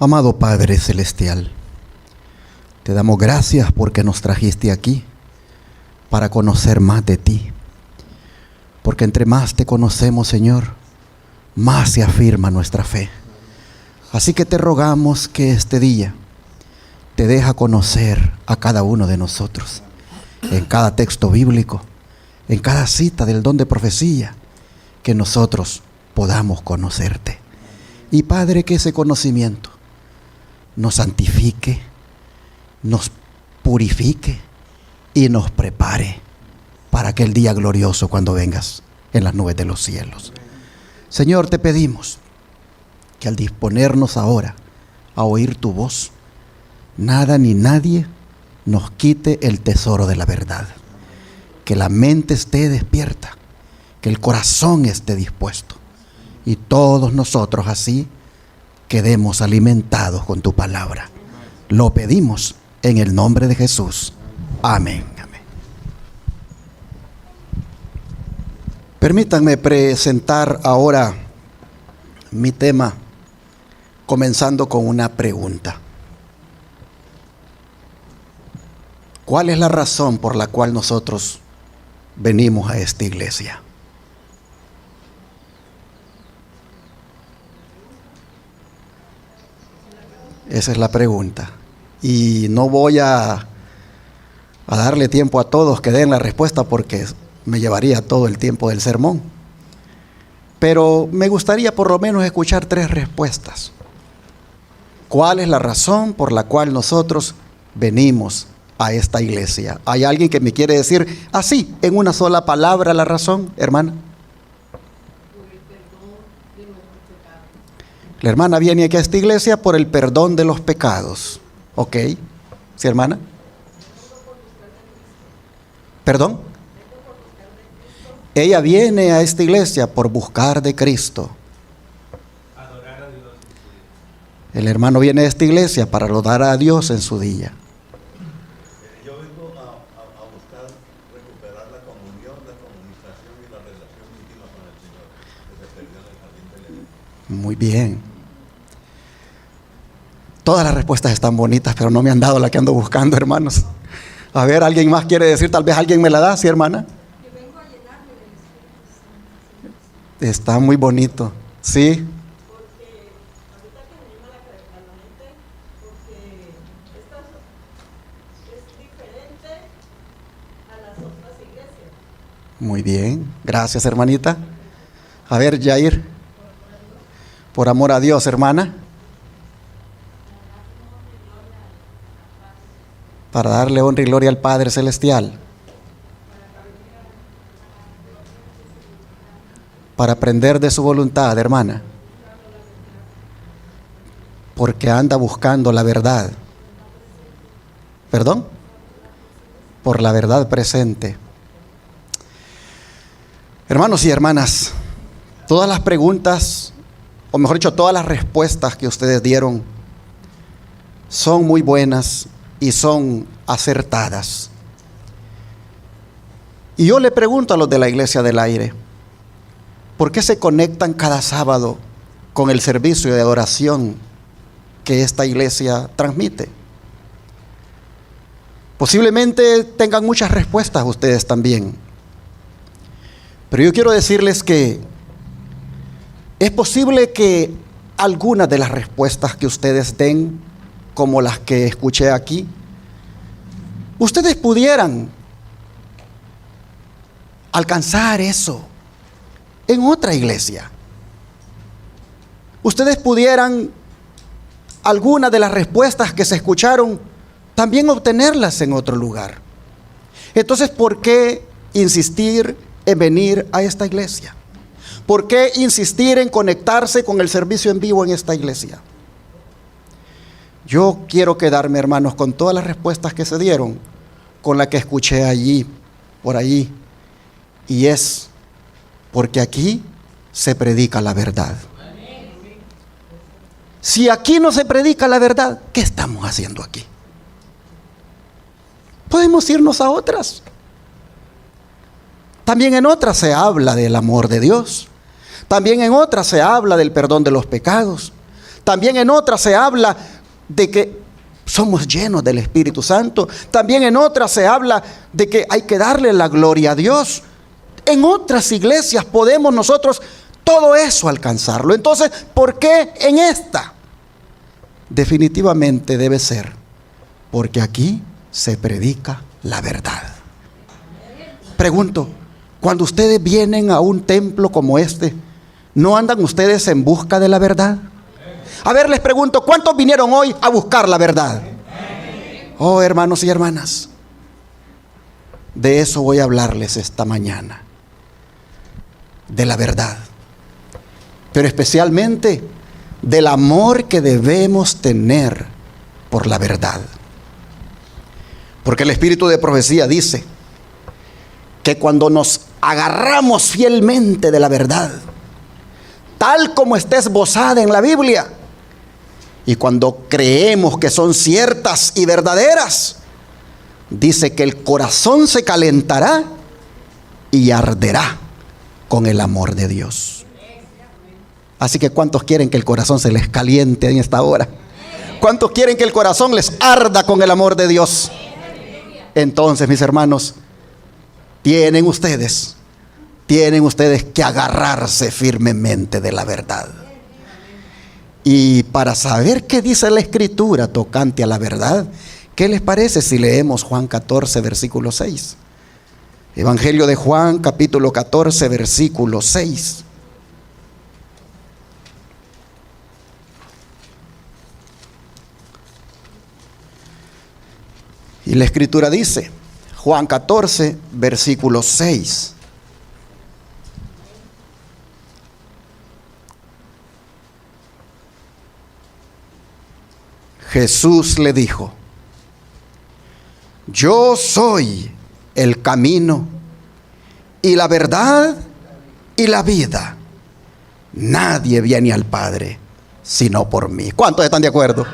Amado Padre Celestial, te damos gracias porque nos trajiste aquí para conocer más de ti. Porque entre más te conocemos, Señor, más se afirma nuestra fe. Así que te rogamos que este día te deja conocer a cada uno de nosotros, en cada texto bíblico, en cada cita del don de profecía, que nosotros podamos conocerte. Y Padre, que ese conocimiento nos santifique, nos purifique y nos prepare para aquel día glorioso cuando vengas en las nubes de los cielos. Señor, te pedimos que al disponernos ahora a oír tu voz, nada ni nadie nos quite el tesoro de la verdad. Que la mente esté despierta, que el corazón esté dispuesto y todos nosotros así quedemos alimentados con tu palabra. Lo pedimos en el nombre de Jesús. Amén. Amén. Permítanme presentar ahora mi tema, comenzando con una pregunta. ¿Cuál es la razón por la cual nosotros venimos a esta iglesia? Esa es la pregunta. Y no voy a darle tiempo a todos que den la respuesta porque me llevaría todo el tiempo del sermón. Pero me gustaría por lo menos escuchar 3 respuestas. ¿Cuál es la razón por la cual nosotros venimos a esta iglesia? ¿Hay alguien que me quiere decir así, en una sola palabra, la razón, hermana? La hermana viene aquí a esta iglesia por el perdón de los pecados. ¿Ok? ¿Sí, hermana? ¿Perdón? Ella viene a esta iglesia por buscar de Cristo. Adorar a Dios. El hermano viene a esta iglesia para adorar a Dios en su día. Yo vengo a buscar recuperar la comunión, la comunicación y la relación íntima con el Señor que se perdió en el jardín del Edén. Muy bien. Todas las respuestas están bonitas, pero no me han dado la que ando buscando, hermanos. A ver, ¿alguien más quiere decir? Tal vez alguien me la da, ¿sí, hermana? Yo vengo a llenarme del Espíritu Santo. Está muy bonito, ¿sí? Porque ahorita que me llama la mente, porque esta es diferente a las otras iglesias. Muy bien, gracias, hermanita. A ver, Jair. Por amor a Dios, hermana. Para darle honra y gloria al Padre Celestial. Para aprender de su voluntad, hermana. Porque anda buscando la verdad. ¿Perdón? Por la verdad presente. Hermanos y hermanas, todas las preguntas, o mejor dicho, todas las respuestas que ustedes dieron son muy buenas y son acertadas. Y yo le pregunto a los de la Iglesia del Aire, ¿por qué se conectan cada sábado con el servicio de adoración que esta iglesia transmite? Posiblemente tengan muchas respuestas ustedes también, pero yo quiero decirles que es posible que algunas de las respuestas que ustedes den, como las que escuché aquí, ustedes pudieran alcanzar eso en otra iglesia. Ustedes pudieran algunas de las respuestas que se escucharon también obtenerlas en otro lugar. Entonces, ¿por qué insistir en venir a esta iglesia? ¿Por qué insistir en conectarse con el servicio en vivo en esta iglesia? Yo quiero quedarme, hermanos, con todas las respuestas que se dieron, con la que escuché allí, por allí, y es porque aquí se predica la verdad. Si aquí no se predica la verdad, ¿qué estamos haciendo aquí? Podemos irnos a otras. También en otras se habla del amor de Dios. También en otras se habla del perdón de los pecados. También en otras se habla de que somos llenos del Espíritu Santo. También en otras se habla de que hay que darle la gloria a Dios. En otras iglesias podemos nosotros todo eso alcanzarlo. Entonces, ¿por qué en esta? Definitivamente debe ser porque aquí se predica la verdad. Pregunto, cuando ustedes vienen a un templo como este, ¿no andan ustedes en busca de la verdad? A ver, les pregunto, ¿cuántos vinieron hoy a buscar la verdad? Oh, hermanos y hermanas, de eso voy a hablarles esta mañana, de la verdad, pero especialmente del amor que debemos tener por la verdad. Porque el espíritu de profecía dice que cuando nos agarramos fielmente de la verdad, tal como está esbozada en la Biblia, y cuando creemos que son ciertas y verdaderas, dice que el corazón se calentará y arderá con el amor de Dios. Así que ¿cuántos quieren que el corazón se les caliente en esta hora? ¿Cuántos quieren que el corazón les arda con el amor de Dios? Entonces, mis hermanos, tienen ustedes que agarrarse firmemente de la verdad. Y para saber qué dice la Escritura tocante a la verdad, ¿qué les parece si leemos Juan 14, versículo 6? Evangelio de Juan, capítulo 14, versículo 6. Y la Escritura dice, Juan 14, versículo 6. Jesús le dijo, yo soy el camino y la verdad y la vida. Nadie viene al Padre sino por mí. ¿Cuántos están de acuerdo?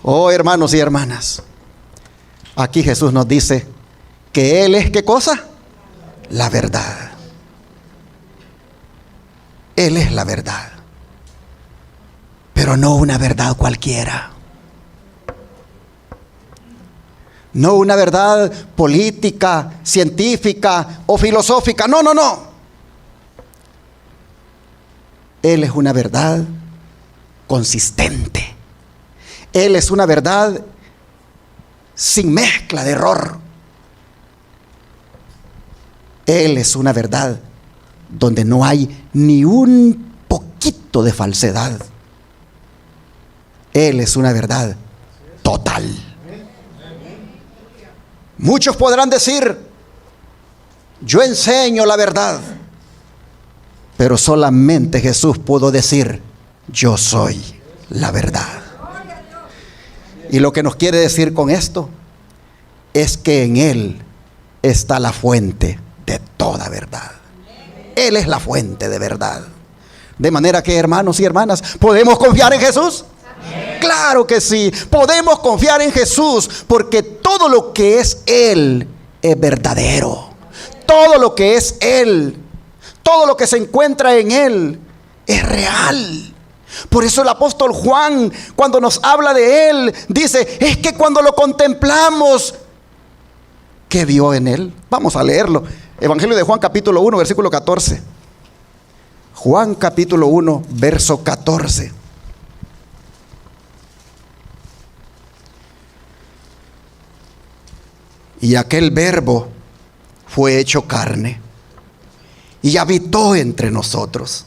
Oh, hermanos y hermanas, aquí Jesús nos dice que Él es, ¿qué cosa? La verdad. Él es la verdad. Pero no una verdad cualquiera. No una verdad política, científica o filosófica. No, no, no. Él es una verdad consistente. Él es una verdad sin mezcla de error. Él es una verdad donde no hay ni un poquito de falsedad. Él es una verdad total. Muchos podrán decir, yo enseño la verdad, pero solamente Jesús pudo decir, yo soy la verdad. Y lo que nos quiere decir con esto es que en Él está la fuente de toda verdad. Él es la fuente de verdad. De manera que, hermanos y hermanas, ¿podemos confiar en Jesús? Claro que sí, podemos confiar en Jesús, porque todo lo que es Él es verdadero. Todo lo que es Él, todo lo que se encuentra en Él es real. Por eso el apóstol Juan, cuando nos habla de Él, dice, es que cuando lo contemplamos, ¿qué vio en Él? Vamos a leerlo. Evangelio de Juan capítulo 1, versículo 14. Juan capítulo 1, verso 14. Y aquel verbo fue hecho carne y habitó entre nosotros.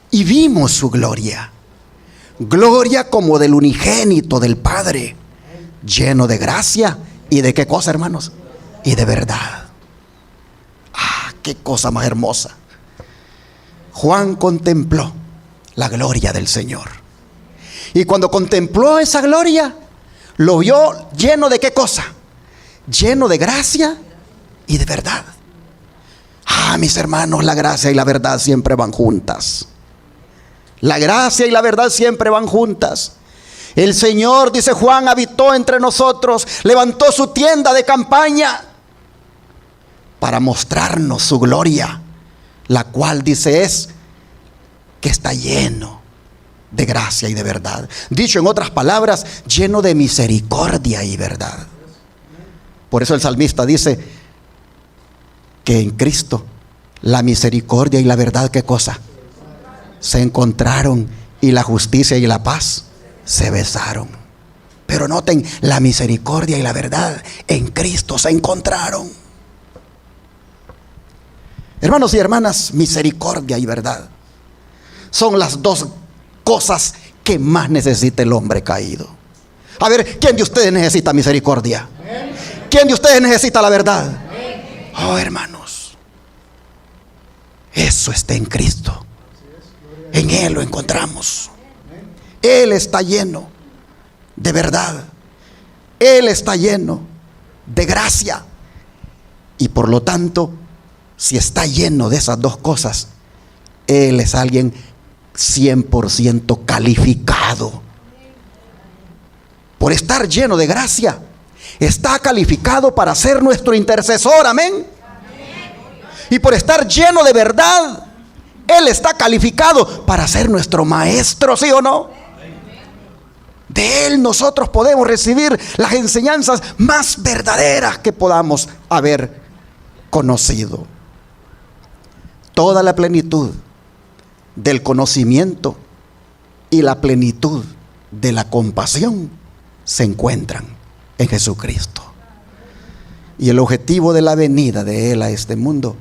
Y vimos su gloria, gloria como del unigénito del Padre, lleno de gracia y de qué cosa, hermanos, y de verdad. Ah, qué cosa más hermosa. Juan contempló la gloria del Señor, y cuando contempló esa gloria, lo vio lleno de qué cosa, lleno de gracia y de verdad. Ah, mis hermanos, la gracia y la verdad siempre van juntas. La gracia y la verdad siempre van juntas. El Señor, dice Juan, habitó entre nosotros, levantó su tienda de campaña para mostrarnos su gloria, la cual dice es que está lleno de gracia y de verdad. Dicho en otras palabras, lleno de misericordia y verdad. Por eso el salmista dice que en Cristo la misericordia y la verdad, ¿qué cosa? Se encontraron, y la justicia y la paz se besaron. Pero noten, la misericordia y la verdad en Cristo se encontraron. Hermanos y hermanas, misericordia y verdad son las dos cosas que más necesita el hombre caído. A ver, ¿quién de ustedes necesita misericordia? ¿Quién de ustedes necesita la verdad? Oh, hermanos, eso está en Cristo. En Él lo encontramos. Él está lleno de verdad. Él está lleno de gracia. Y por lo tanto, si está lleno de esas dos cosas, Él es alguien 100% calificado. Por estar lleno de gracia, está calificado para ser nuestro intercesor. Amén. Y por estar lleno de verdad, Él está calificado para ser nuestro maestro, ¿sí o no? De Él nosotros podemos recibir las enseñanzas más verdaderas que podamos haber conocido. Toda la plenitud del conocimiento y la plenitud de la compasión se encuentran en Jesucristo. Y el objetivo de la venida de Él a este mundo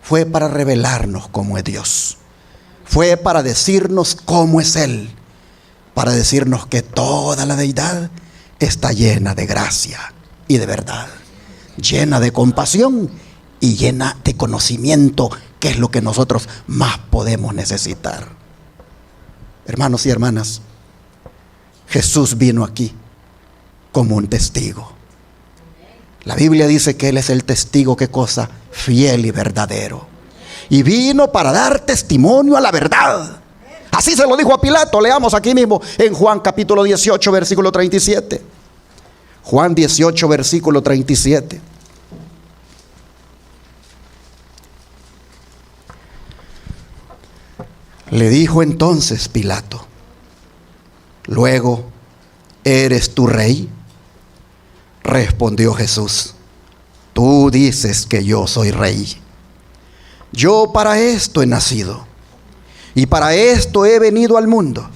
fue para revelarnos cómo es Dios. Fue para decirnos cómo es Él. Para decirnos que toda la deidad está llena de gracia y de verdad. Llena de compasión y llena de conocimiento, que es lo que nosotros más podemos necesitar. Hermanos y hermanas, Jesús vino aquí como un testigo. La Biblia dice que Él es el testigo, ¿qué cosa? Fiel y verdadero. Y vino para dar testimonio a la verdad. Así se lo dijo a Pilato. Leamos aquí mismo en Juan capítulo 18, versículo 37. Juan 18, versículo 37. Le dijo entonces Pilato: luego, ¿eres tú rey? Respondió Jesús: tú dices que yo soy rey. Yo para esto he nacido, y para esto he venido al mundo,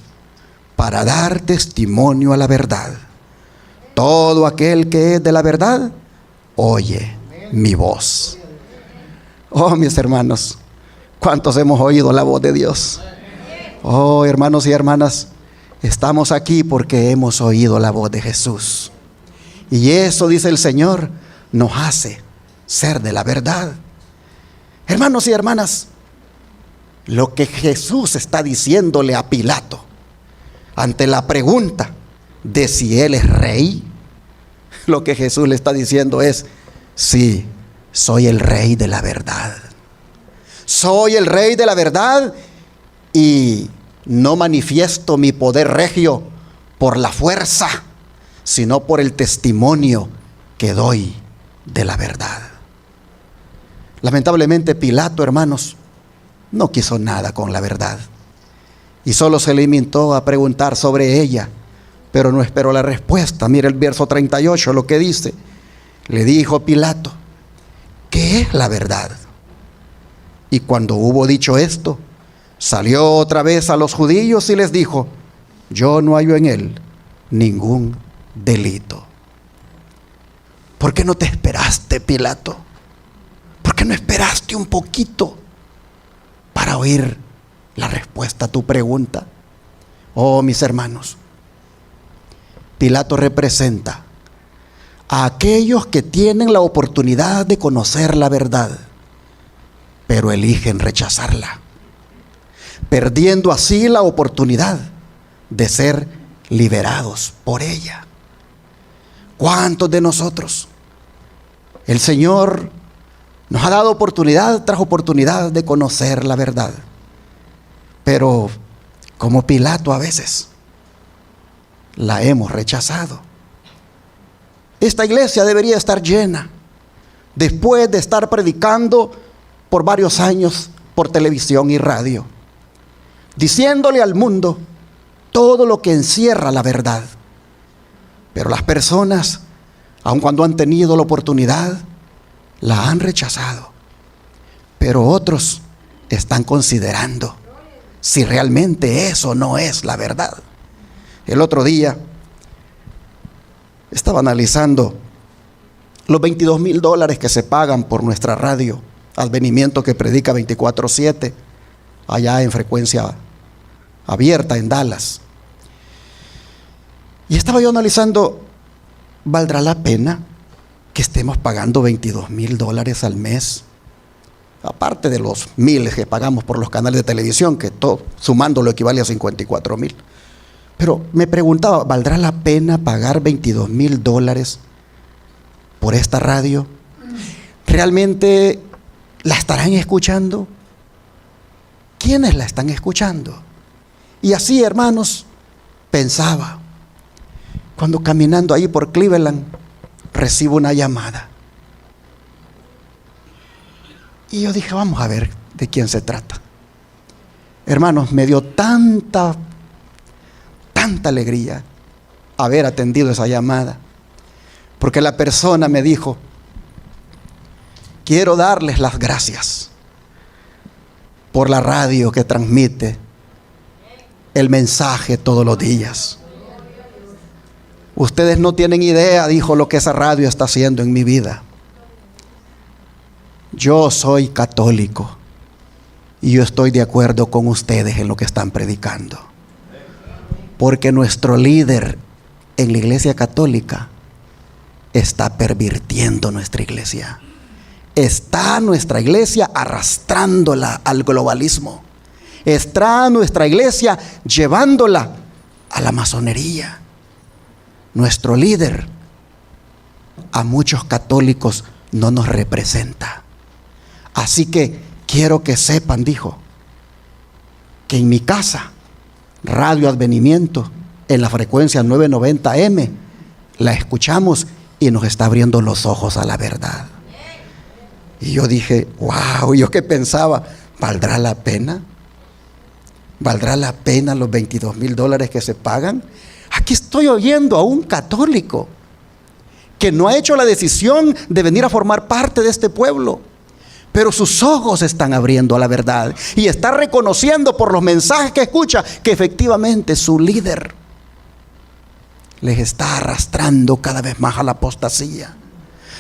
para dar testimonio a la verdad. Todo aquel que es de la verdad, oye mi voz. Oh, mis hermanos, ¿cuántos hemos oído la voz de Dios? Oh, hermanos y hermanas, estamos aquí porque hemos oído la voz de Jesús. Y eso, dice el Señor, nos hace ser de la verdad. Hermanos y hermanas, lo que Jesús está diciéndole a Pilato ante la pregunta de si Él es rey, lo que Jesús le está diciendo es: sí, soy el rey de la verdad. Soy el rey de la verdad, y no manifiesto mi poder regio por la fuerza, sino por el testimonio que doy de la verdad. Lamentablemente Pilato, hermanos, no quiso nada con la verdad y solo se limitó a preguntar sobre ella, pero no esperó la respuesta. Mira el verso 38, lo que dice: le dijo Pilato: ¿qué es la verdad? Y cuando hubo dicho esto, salió otra vez a los judíos y les dijo: yo no hallo en él ningún delito. ¿Por qué no te esperaste, Pilato? ¿Por qué no esperaste un poquito para oír la respuesta a tu pregunta? Oh, mis hermanos, Pilato representa a aquellos que tienen la oportunidad de conocer la verdad, pero eligen rechazarla, perdiendo así la oportunidad de ser liberados por ella. ¿Cuántos de nosotros el Señor nos ha dado oportunidad tras oportunidad de conocer la verdad? Pero como Pilato a veces la hemos rechazado. Esta iglesia debería estar llena después de estar predicando por varios años por televisión y radio, diciéndole al mundo todo lo que encierra la verdad. Pero las personas, aun cuando han tenido la oportunidad, la han rechazado. Pero otros están considerando si realmente eso no es la verdad. El otro día estaba analizando los $22,000 que se pagan por nuestra radio, Advenimiento, que predica 24/7, allá en frecuencia abierta en Dallas. Y estaba yo analizando, ¿valdrá la pena que estemos pagando $22,000 al mes? Aparte de los miles que pagamos por los canales de televisión, que todo sumándolo equivale a 54,000. Pero me preguntaba, ¿valdrá la pena pagar $22,000 por esta radio? ¿Realmente la estarán escuchando? ¿Quiénes la están escuchando? Y así, hermanos, pensaba. Cuando caminando ahí por Cleveland, recibo una llamada. Y yo dije, vamos a ver de quién se trata. Hermanos, me dio tanta alegría haber atendido esa llamada. Porque la persona me dijo, quiero darles las gracias por la radio que transmite el mensaje todos los días. Ustedes no tienen idea, dijo, lo que esa radio está haciendo en mi vida. Yo soy católico y yo estoy de acuerdo con ustedes en lo que están predicando. Porque nuestro líder en la iglesia católica está pervirtiendo nuestra iglesia. Está nuestra iglesia arrastrándola al globalismo. Está nuestra iglesia llevándola a la masonería. Nuestro líder a muchos católicos no nos representa. Así que quiero que sepan, dijo, que en mi casa, Radio Advenimiento, en la frecuencia 990M, la escuchamos y nos está abriendo los ojos a la verdad. Y yo dije, wow, yo que pensaba, ¿valdrá la pena? ¿Valdrá la pena los $22,000 que se pagan? Aquí estoy oyendo a un católico que no ha hecho la decisión de venir a formar parte de este pueblo, pero sus ojos se están abriendo a la verdad y está reconociendo por los mensajes que escucha que efectivamente su líder les está arrastrando cada vez más a la apostasía.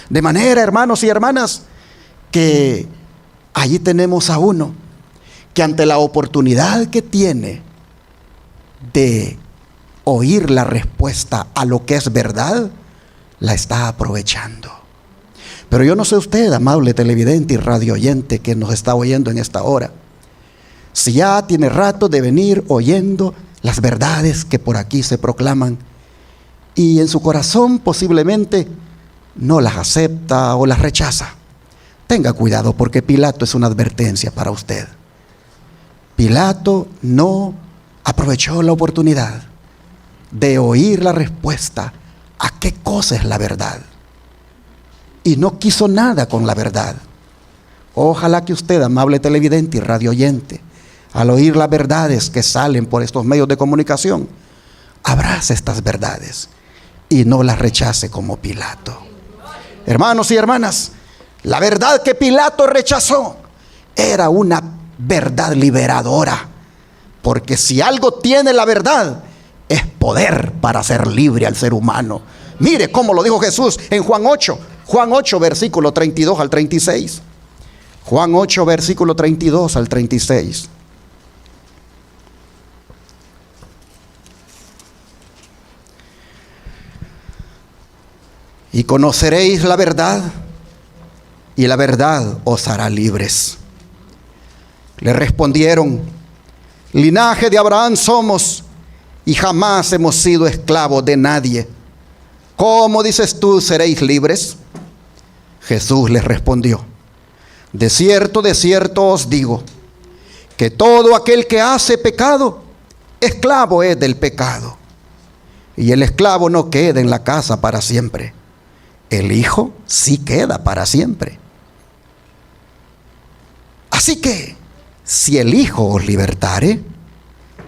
De manera, hermanos y hermanas, que allí tenemos a uno que ante la oportunidad que tiene de oír la respuesta a lo que es verdad, la está aprovechando. Pero yo no sé usted, amable televidente y radio oyente que nos está oyendo en esta hora, si ya tiene rato de venir oyendo las verdades que por aquí se proclaman y en su corazón posiblemente no las acepta o las rechaza. Tenga cuidado, porque Pilato es una advertencia para usted. Pilato no aprovechó la oportunidad de oír la respuesta a qué cosa es la verdad y no quiso nada con la verdad. Ojalá que usted, amable televidente y radio oyente, al oír las verdades que salen por estos medios de comunicación, abrace estas verdades y no las rechace como Pilato. Hermanos y hermanas, la verdad que Pilato rechazó era una verdad liberadora, porque si algo tiene la verdad, es poder para hacer libre al ser humano. Mire cómo lo dijo Jesús en Juan 8, versículo 32 al 36. Juan 8, versículo 32 al 36. Y conoceréis la verdad, y la verdad os hará libres. Le respondieron, linaje de Abraham somos, y jamás hemos sido esclavos de nadie. ¿Cómo dices tú, seréis libres? Jesús les respondió, de cierto os digo, que todo aquel que hace pecado, esclavo es del pecado. Y el esclavo no queda en la casa para siempre. El Hijo sí queda para siempre. Así que, si el Hijo os libertare,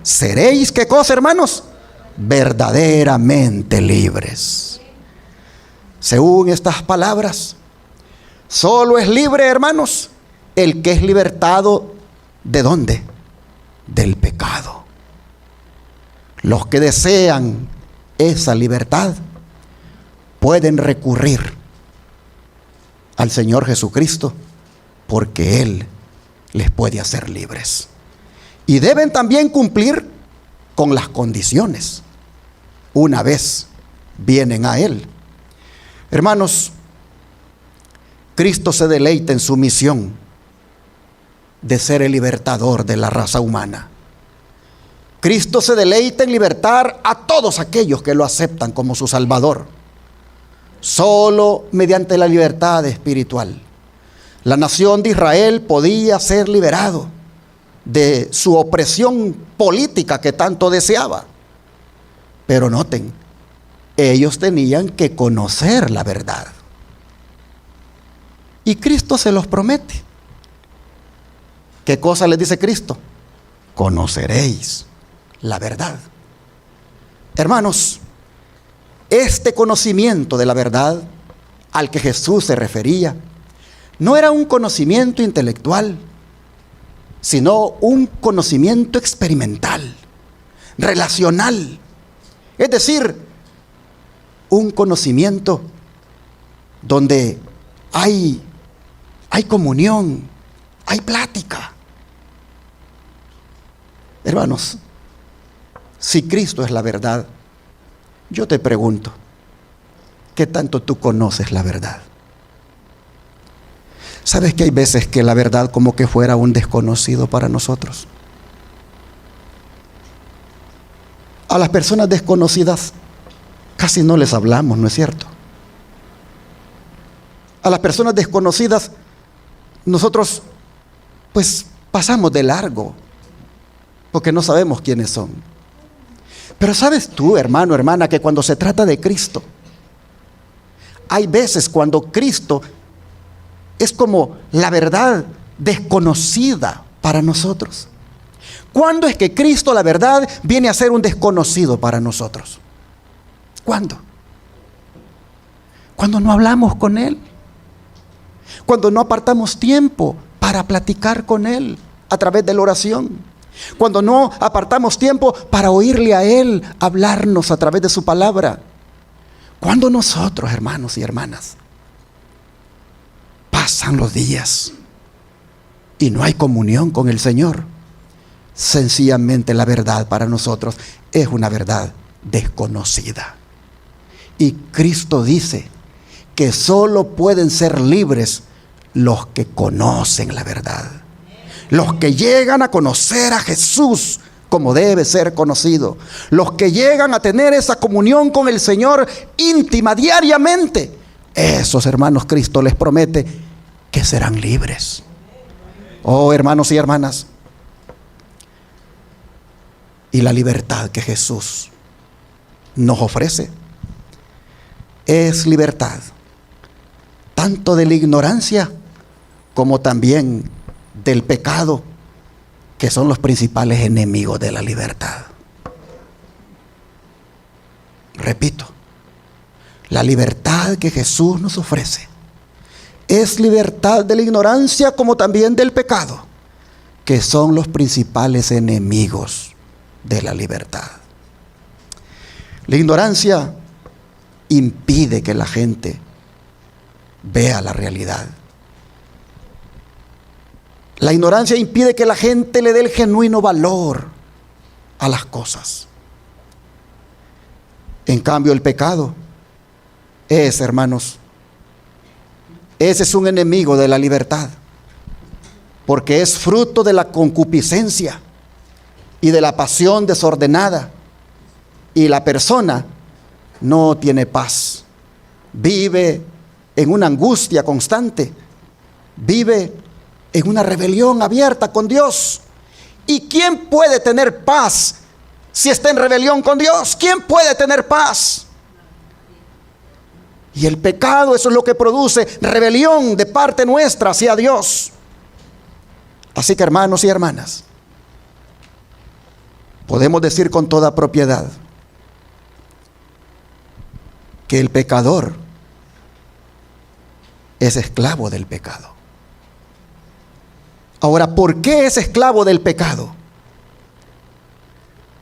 seréis, ¿qué cosa, hermanos? Verdaderamente libres. Según estas palabras, solo es libre, hermanos, el que es libertado, ¿de dónde? Del pecado. Los que desean esa libertad pueden recurrir al Señor Jesucristo, porque Él les puede hacer libres. Y deben también cumplir con las condiciones una vez vienen a Él. Hermanos, Cristo se deleita en su misión de ser el libertador de la raza humana. Cristo se deleita en libertar a todos aquellos que lo aceptan como su Salvador. Solo mediante la libertad espiritual, la nación de Israel podía ser liberado de su opresión política que tanto deseaba. Pero noten, ellos tenían que conocer la verdad. Y Cristo se los promete. ¿Qué cosa les dice Cristo? Conoceréis la verdad. Hermanos, este conocimiento de la verdad al que Jesús se refería no era un conocimiento intelectual, sino un conocimiento experimental, relacional. Es decir, un conocimiento donde hay comunión, hay plática. Hermanos, si Cristo es la verdad, yo te pregunto, ¿qué tanto tú conoces la verdad? ¿Sabes que hay veces que la verdad como que fuera un desconocido para nosotros? A las personas desconocidas casi no les hablamos, ¿no es cierto? A las personas desconocidas nosotros pues pasamos de largo porque no sabemos quiénes son. Pero sabes tú, hermano, hermana, que cuando se trata de Cristo, hay veces cuando Cristo es como la verdad desconocida para nosotros. ¿Cuándo es que Cristo, la verdad, viene a ser un desconocido para nosotros? ¿Cuándo? Cuando no hablamos con Él. Cuando no apartamos tiempo para platicar con Él a través de la oración. Cuando no apartamos tiempo para oírle a Él hablarnos a través de su palabra. Cuando nosotros, hermanos y hermanas, pasan los días y no hay comunión con el Señor, sencillamente la verdad para nosotros es una verdad desconocida. Y Cristo dice que solo pueden ser libres los que conocen la verdad, los que llegan a conocer a Jesús como debe ser conocido, los que llegan a tener esa comunión con el Señor íntima diariamente. Esos, hermanos, Cristo les promete que serán libres. Oh, hermanos y hermanas, y la libertad que Jesús nos ofrece es libertad tanto de la ignorancia como también del pecado, que son los principales enemigos de la libertad. Repito, la libertad que Jesús nos ofrece es libertad de la ignorancia como también del pecado, que son los principales enemigos de la libertad. La ignorancia impide que la gente vea la realidad. La ignorancia impide que la gente le dé el genuino valor a las cosas. En cambio, el pecado es, hermanos, ese es un enemigo de la libertad, porque es fruto de la concupiscencia y de la pasión desordenada, y la persona no tiene paz, vive en una angustia constante, vive en una rebelión abierta con Dios. ¿Y quién puede tener paz si está en rebelión con Dios? ¿Quién puede tener paz? Y el pecado, eso es lo que produce rebelión de parte nuestra hacia Dios. Así que, hermanos y hermanas, podemos decir con toda propiedad que el pecador es esclavo del pecado. Ahora, ¿por qué es esclavo del pecado?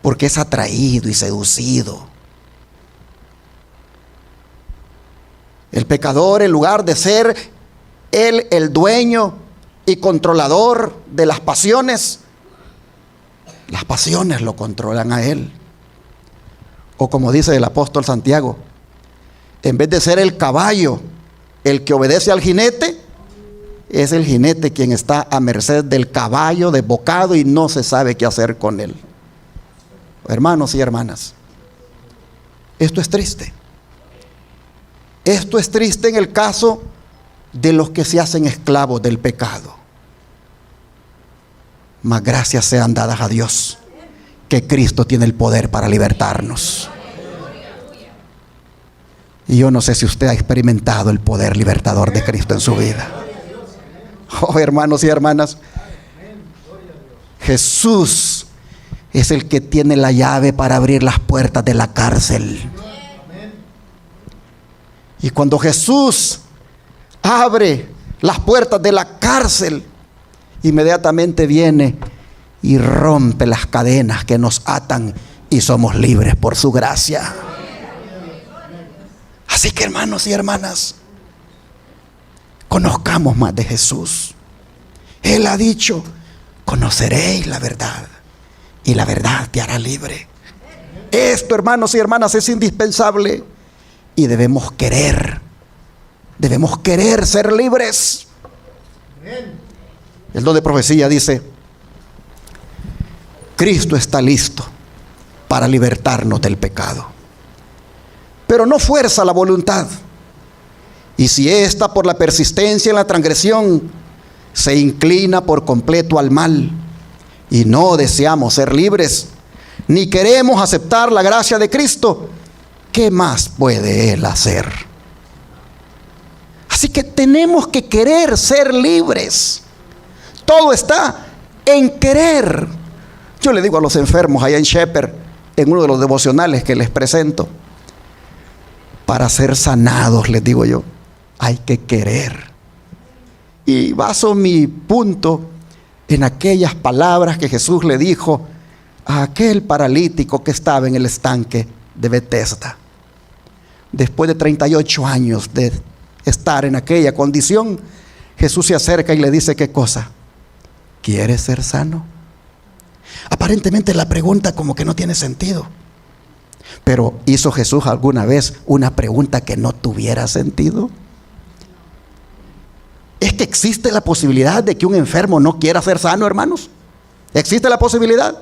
Porque es atraído y seducido. El pecador, en lugar de ser él el dueño y controlador de las pasiones lo controlan a él. O como dice el apóstol Santiago, en vez de ser el caballo el que obedece al jinete, es el jinete quien está a merced del caballo desbocado y no se sabe qué hacer con él. Hermanos y hermanas, esto es triste. Esto es triste en el caso de los que se hacen esclavos del pecado. Mas gracias sean dadas a Dios, que Cristo tiene el poder para libertarnos. Y yo no sé si usted ha experimentado el poder libertador de Cristo en su vida. Oh, hermanos y hermanas, Jesús es el que tiene la llave para abrir las puertas de la cárcel. Y cuando Jesús abre las puertas de la cárcel, inmediatamente viene y rompe las cadenas que nos atan y somos libres por su gracia. Así que, hermanos y hermanas, conozcamos más de Jesús. Él ha dicho: conoceréis la verdad y la verdad te hará libre. Esto, hermanos y hermanas, es indispensable y debemos querer ser libres. El don de profecía dice: Cristo está listo para libertarnos del pecado, pero no fuerza la voluntad. Y si ésta, por la persistencia en la transgresión, se inclina por completo al mal, y no deseamos ser libres, ni queremos aceptar la gracia de Cristo, ¿qué más puede Él hacer? Así que tenemos que querer ser libres. Todo está en querer. Yo le digo a los enfermos allá en Shepherd, en uno de los devocionales que les presento, para ser sanados, les digo yo, hay que querer. Y baso mi punto en aquellas palabras que Jesús le dijo a aquel paralítico que estaba en el estanque de Betesda. Después de 38 años de estar en aquella condición, Jesús se acerca y le dice: ¿qué cosa? ¿Quieres ser sano? Aparentemente la pregunta como que no tiene sentido. Pero ¿hizo Jesús alguna vez una pregunta que no tuviera sentido? ¿Es que existe la posibilidad de que un enfermo no quiera ser sano, hermanos? ¿Existe la posibilidad?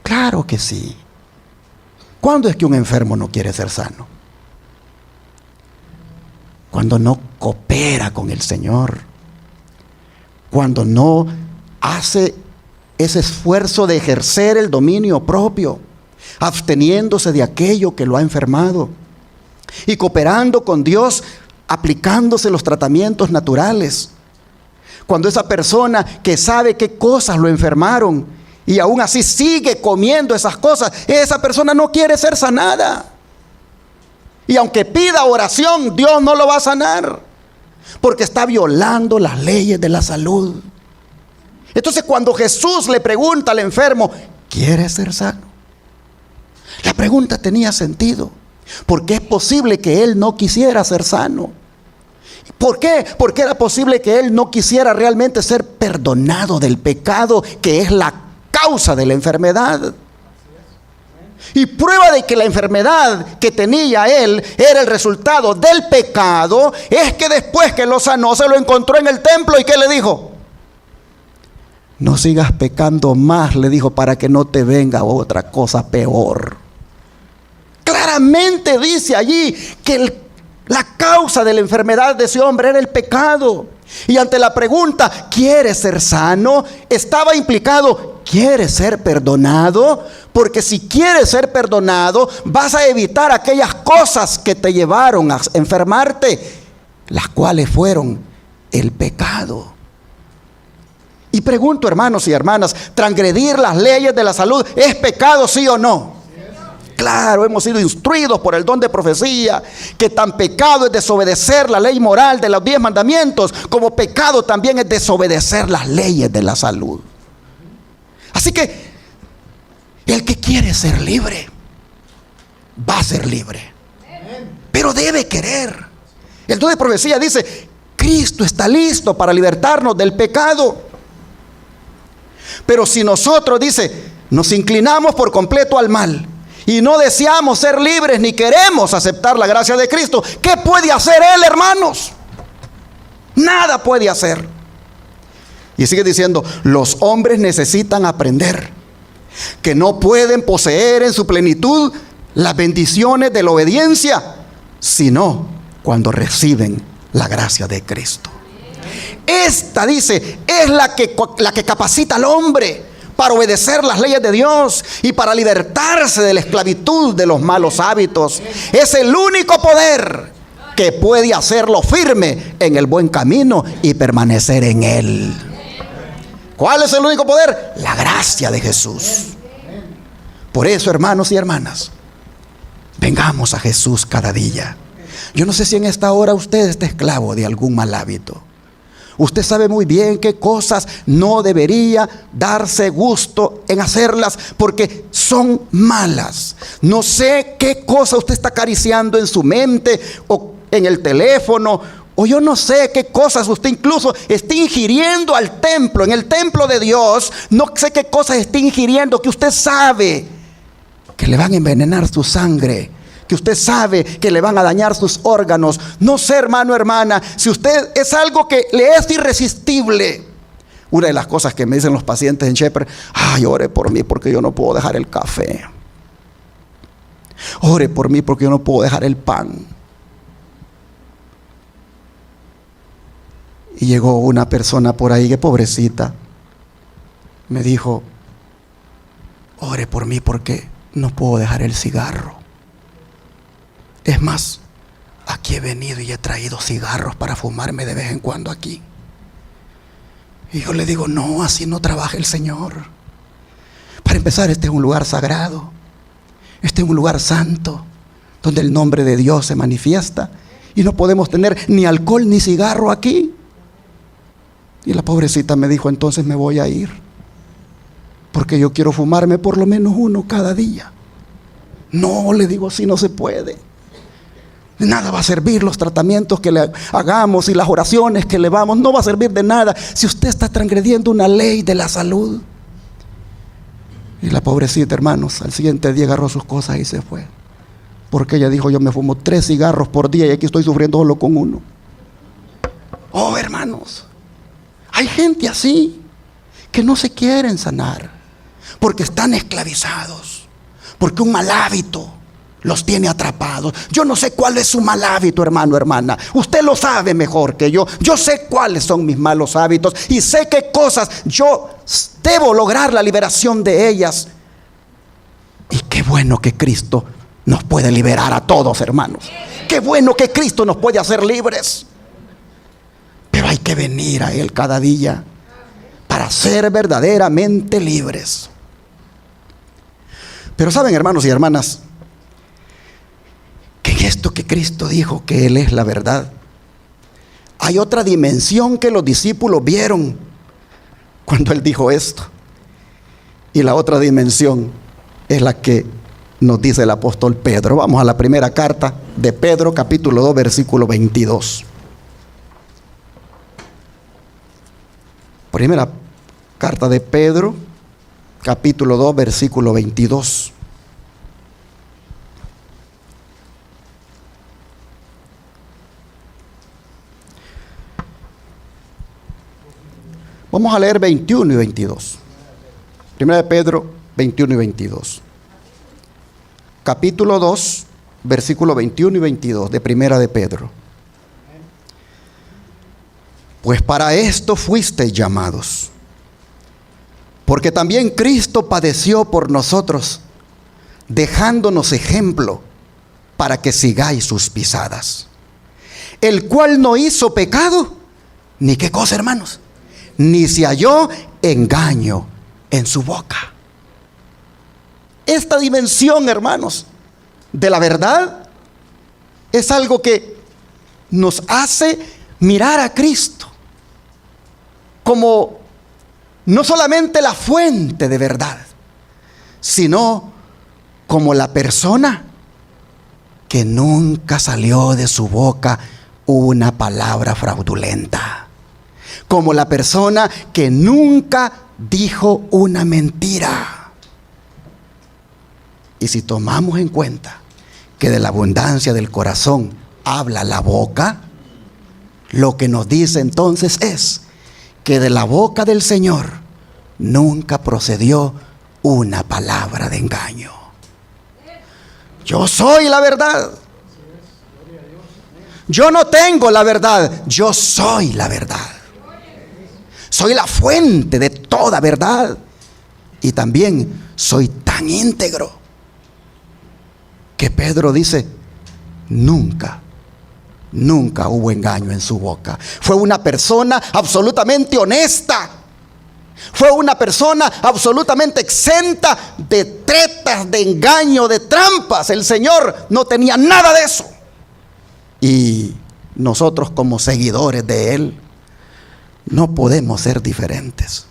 Claro que sí. ¿Cuándo es que un enfermo no quiere ser sano? Cuando no coopera con el Señor, cuando no hace ese esfuerzo de ejercer el dominio propio, absteniéndose de aquello que lo ha enfermado y cooperando con Dios, aplicándose los tratamientos naturales. Cuando esa persona que sabe qué cosas lo enfermaron y aún así sigue comiendo esas cosas, esa persona no quiere ser sanada. Y aunque pida oración, Dios no lo va a sanar, porque está violando las leyes de la salud. Entonces, cuando Jesús le pregunta al enfermo: ¿quieres ser sano? La pregunta tenía sentido, porque es posible que él no quisiera ser sano. ¿Por qué? Porque era posible que él no quisiera realmente ser perdonado del pecado, que es la causa de la enfermedad. Y prueba de que la enfermedad que tenía él era el resultado del pecado, es que después que lo sanó, se lo encontró en el templo. ¿Y qué le dijo? No sigas pecando más, le dijo, para que no te venga otra cosa peor. Claramente dice allí que la causa de la enfermedad de ese hombre era el pecado. Y ante la pregunta: ¿quieres ser sano?, estaba implicado: ¿quieres ser perdonado? Porque si quieres ser perdonado, vas a evitar aquellas cosas que te llevaron a enfermarte, las cuales fueron el pecado. Y pregunto, hermanos y hermanas, ¿transgredir las leyes de la salud es pecado, sí o no? Claro, hemos sido instruidos por el don de profecía que tan pecado es desobedecer la ley moral de los 10 mandamientos, como pecado también es desobedecer las leyes de la salud. Así que el que quiere ser libre va a ser libre, pero debe querer. El don de profecía dice: Cristo está listo para libertarnos del pecado. Pero si nosotros, dice, nos inclinamos por completo al mal y no deseamos ser libres ni queremos aceptar la gracia de Cristo, ¿qué puede hacer Él, hermanos? Nada puede hacer. Y sigue diciendo: los hombres necesitan aprender que no pueden poseer en su plenitud las bendiciones de la obediencia, sino cuando reciben la gracia de Cristo. Esta, dice, es la que capacita al hombre para obedecer las leyes de Dios y para libertarse de la esclavitud de los malos hábitos. Es el único poder que puede hacerlo firme en el buen camino y permanecer en él. ¿Cuál es el único poder? La gracia de Jesús. Por eso, hermanos y hermanas, vengamos a Jesús cada día. Yo no sé si en esta hora usted está esclavo de algún mal hábito. Usted sabe muy bien qué cosas no debería darse gusto en hacerlas porque son malas. No sé qué cosa usted está acariciando en su mente o en el teléfono, o yo no sé qué cosas usted incluso está ingiriendo al templo, en el templo de Dios. No sé qué cosas está ingiriendo que usted sabe que le van a envenenar su sangre, que usted sabe que le van a dañar sus órganos. No sé, hermano, hermana, si usted es algo que le es irresistible. Una de las cosas que me dicen los pacientes en Shepherd: ay, ore por mí porque yo no puedo dejar el café. Ore por mí porque yo no puedo dejar el pan. Y llegó una persona por ahí, que pobrecita, me dijo: ore por mí porque no puedo dejar el cigarro. Es más, aquí he venido y he traído cigarros para fumarme de vez en cuando aquí. Y yo le digo: no, así no trabaja el Señor. Para empezar, este es un lugar sagrado. Este es un lugar santo, donde el nombre de Dios se manifiesta. Y no podemos tener ni alcohol ni cigarro aquí. Y la pobrecita me dijo: entonces me voy a ir, porque yo quiero fumarme por lo menos uno cada día. No, le digo, así no se puede. De nada va a servir los tratamientos que le hagamos y las oraciones que le vamos. No va a servir de nada si usted está transgrediendo una ley de la salud. Y la pobrecita, hermanos, al siguiente día agarró sus cosas y se fue, porque ella dijo: yo me fumo 3 cigarros por día y aquí estoy sufriendo solo con uno. Oh, hermanos, hay gente así que no se quieren sanar porque están esclavizados, porque un mal hábito los tiene atrapados. Yo no sé cuál es su mal hábito, hermano, hermana. Usted lo sabe mejor que yo. Yo sé cuáles son mis malos hábitos y sé qué cosas yo debo lograr la liberación de ellas. Y qué bueno que Cristo nos puede liberar a todos, hermanos. Qué bueno que Cristo nos puede hacer libres. Pero hay que venir a Él cada día para ser verdaderamente libres. Pero saben, hermanos y hermanas, que en esto que Cristo dijo que Él es la verdad, hay otra dimensión que los discípulos vieron cuando Él dijo esto. Y la otra dimensión es la que nos dice el apóstol Pedro. Vamos a la primera carta de Pedro, capítulo 2, versículo 22. Primera carta de Pedro, capítulo 2, versículo 22. Vamos a leer 21 y 22. Primera de Pedro, 21 y 22. Capítulo 2, versículo 21 y 22 de Primera de Pedro. Pues para esto fuisteis llamados, porque también Cristo padeció por nosotros, dejándonos ejemplo para que sigáis sus pisadas, el cual no hizo pecado, ni qué cosa, hermanos, ni se halló engaño en su boca. Esta dimensión, hermanos, de la verdad es algo que nos hace mirar a Cristo como no solamente la fuente de verdad, sino como la persona que nunca salió de su boca una palabra fraudulenta, como la persona que nunca dijo una mentira. Y si tomamos en cuenta que de la abundancia del corazón habla la boca, lo que nos dice entonces es que de la boca del Señor nunca procedió una palabra de engaño. Yo soy la verdad. Yo no tengo la verdad, yo soy la verdad. Soy la fuente de toda verdad. Y también soy tan íntegro que Pedro dice, nunca hubo engaño en su boca. Fue una persona absolutamente honesta. Fue una persona absolutamente exenta de tretas, de engaño, de trampas. El Señor no tenía nada de eso. Y nosotros como seguidores de Él no podemos ser diferentes.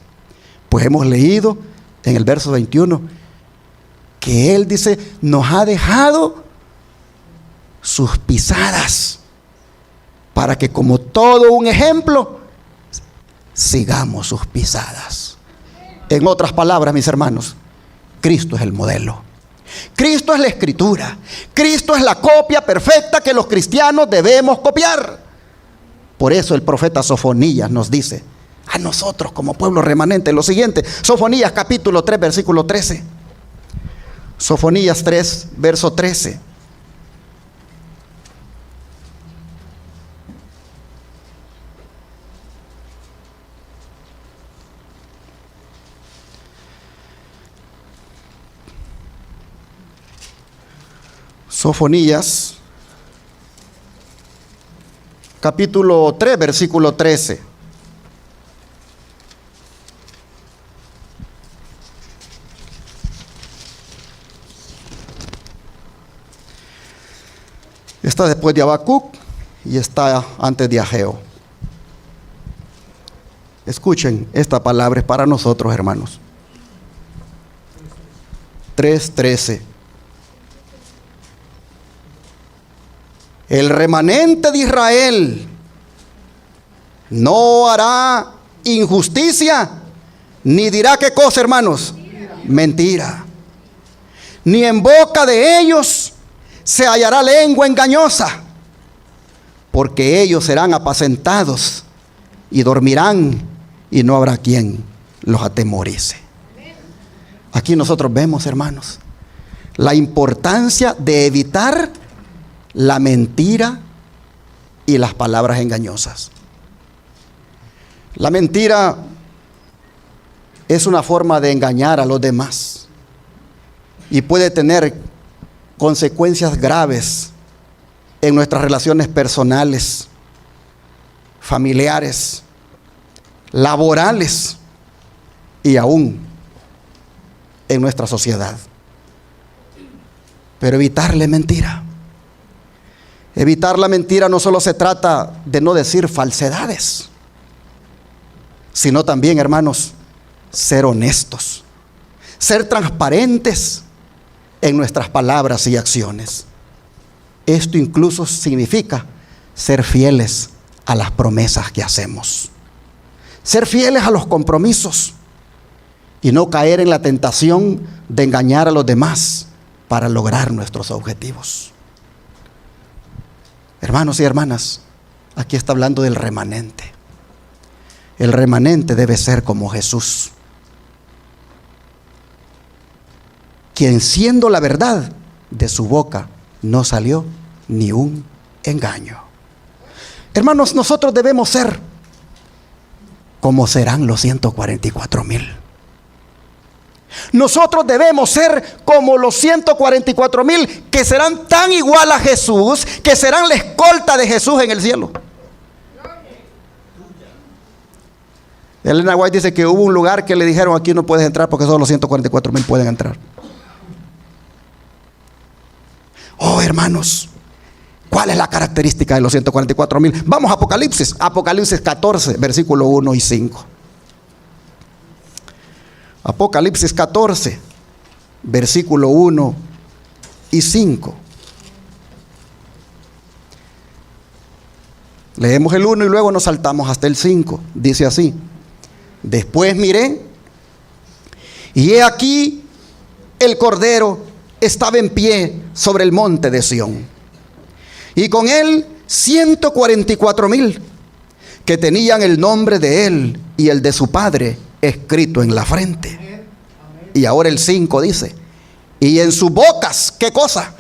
Pues hemos leído en el verso 21 que Él dice, nos ha dejado sus pisadas para que como todo un ejemplo sigamos sus pisadas. En otras palabras, mis hermanos, Cristo es el modelo. Cristo es la escritura. Cristo es la copia perfecta que los cristianos debemos copiar. Por eso el profeta Sofonías nos dice a nosotros como pueblo remanente lo siguiente. Sofonías capítulo 3 versículo 13. Sofonías 3 verso 13. Sofonías, capítulo 3, versículo 13. Está después de Habacuc y está antes de Ageo. Escuchen, esta palabra es para nosotros, hermanos. 3:13. El remanente de Israel no hará injusticia, ni dirá qué cosa, hermanos, mentira. Ni en boca de ellos se hallará lengua engañosa, porque ellos serán apacentados y dormirán y no habrá quien los atemorice. Aquí nosotros vemos, hermanos, la importancia de evitar la mentira y las palabras engañosas. La mentira es una forma de engañar a los demás y puede tener consecuencias graves en nuestras relaciones personales, familiares, laborales y aún en nuestra sociedad. Pero evitarle mentira. Evitar la mentira no solo se trata de no decir falsedades, sino también, hermanos, ser honestos, ser transparentes en nuestras palabras y acciones. Esto incluso significa ser fieles a las promesas que hacemos, ser fieles a los compromisos y no caer en la tentación de engañar a los demás para lograr nuestros objetivos. Hermanos y hermanas, aquí está hablando del remanente. El remanente debe ser como Jesús, quien siendo la verdad, de su boca no salió ni un engaño. Hermanos, nosotros debemos ser como serán los 144,000. Nosotros debemos ser como los 144,000 que serán tan igual a Jesús, que serán la escolta de Jesús en el cielo. Elena White dice que hubo un lugar que le dijeron: aquí no puedes entrar porque solo los 144,000 pueden entrar. Oh, hermanos, ¿cuál es la característica de los 144,000? Vamos a Apocalipsis. Apocalipsis 14, versículo 1 y 5. Apocalipsis 14, versículo 1 y 5. Leemos el 1 y luego nos saltamos hasta el 5. Dice así: después miré, y he aquí el Cordero estaba en pie sobre el monte de Sión, y con él 144,000 que tenían el nombre de él y el de su padre escrito en la frente. Y ahora el 5 dice: y en sus bocas, ¿qué cosa?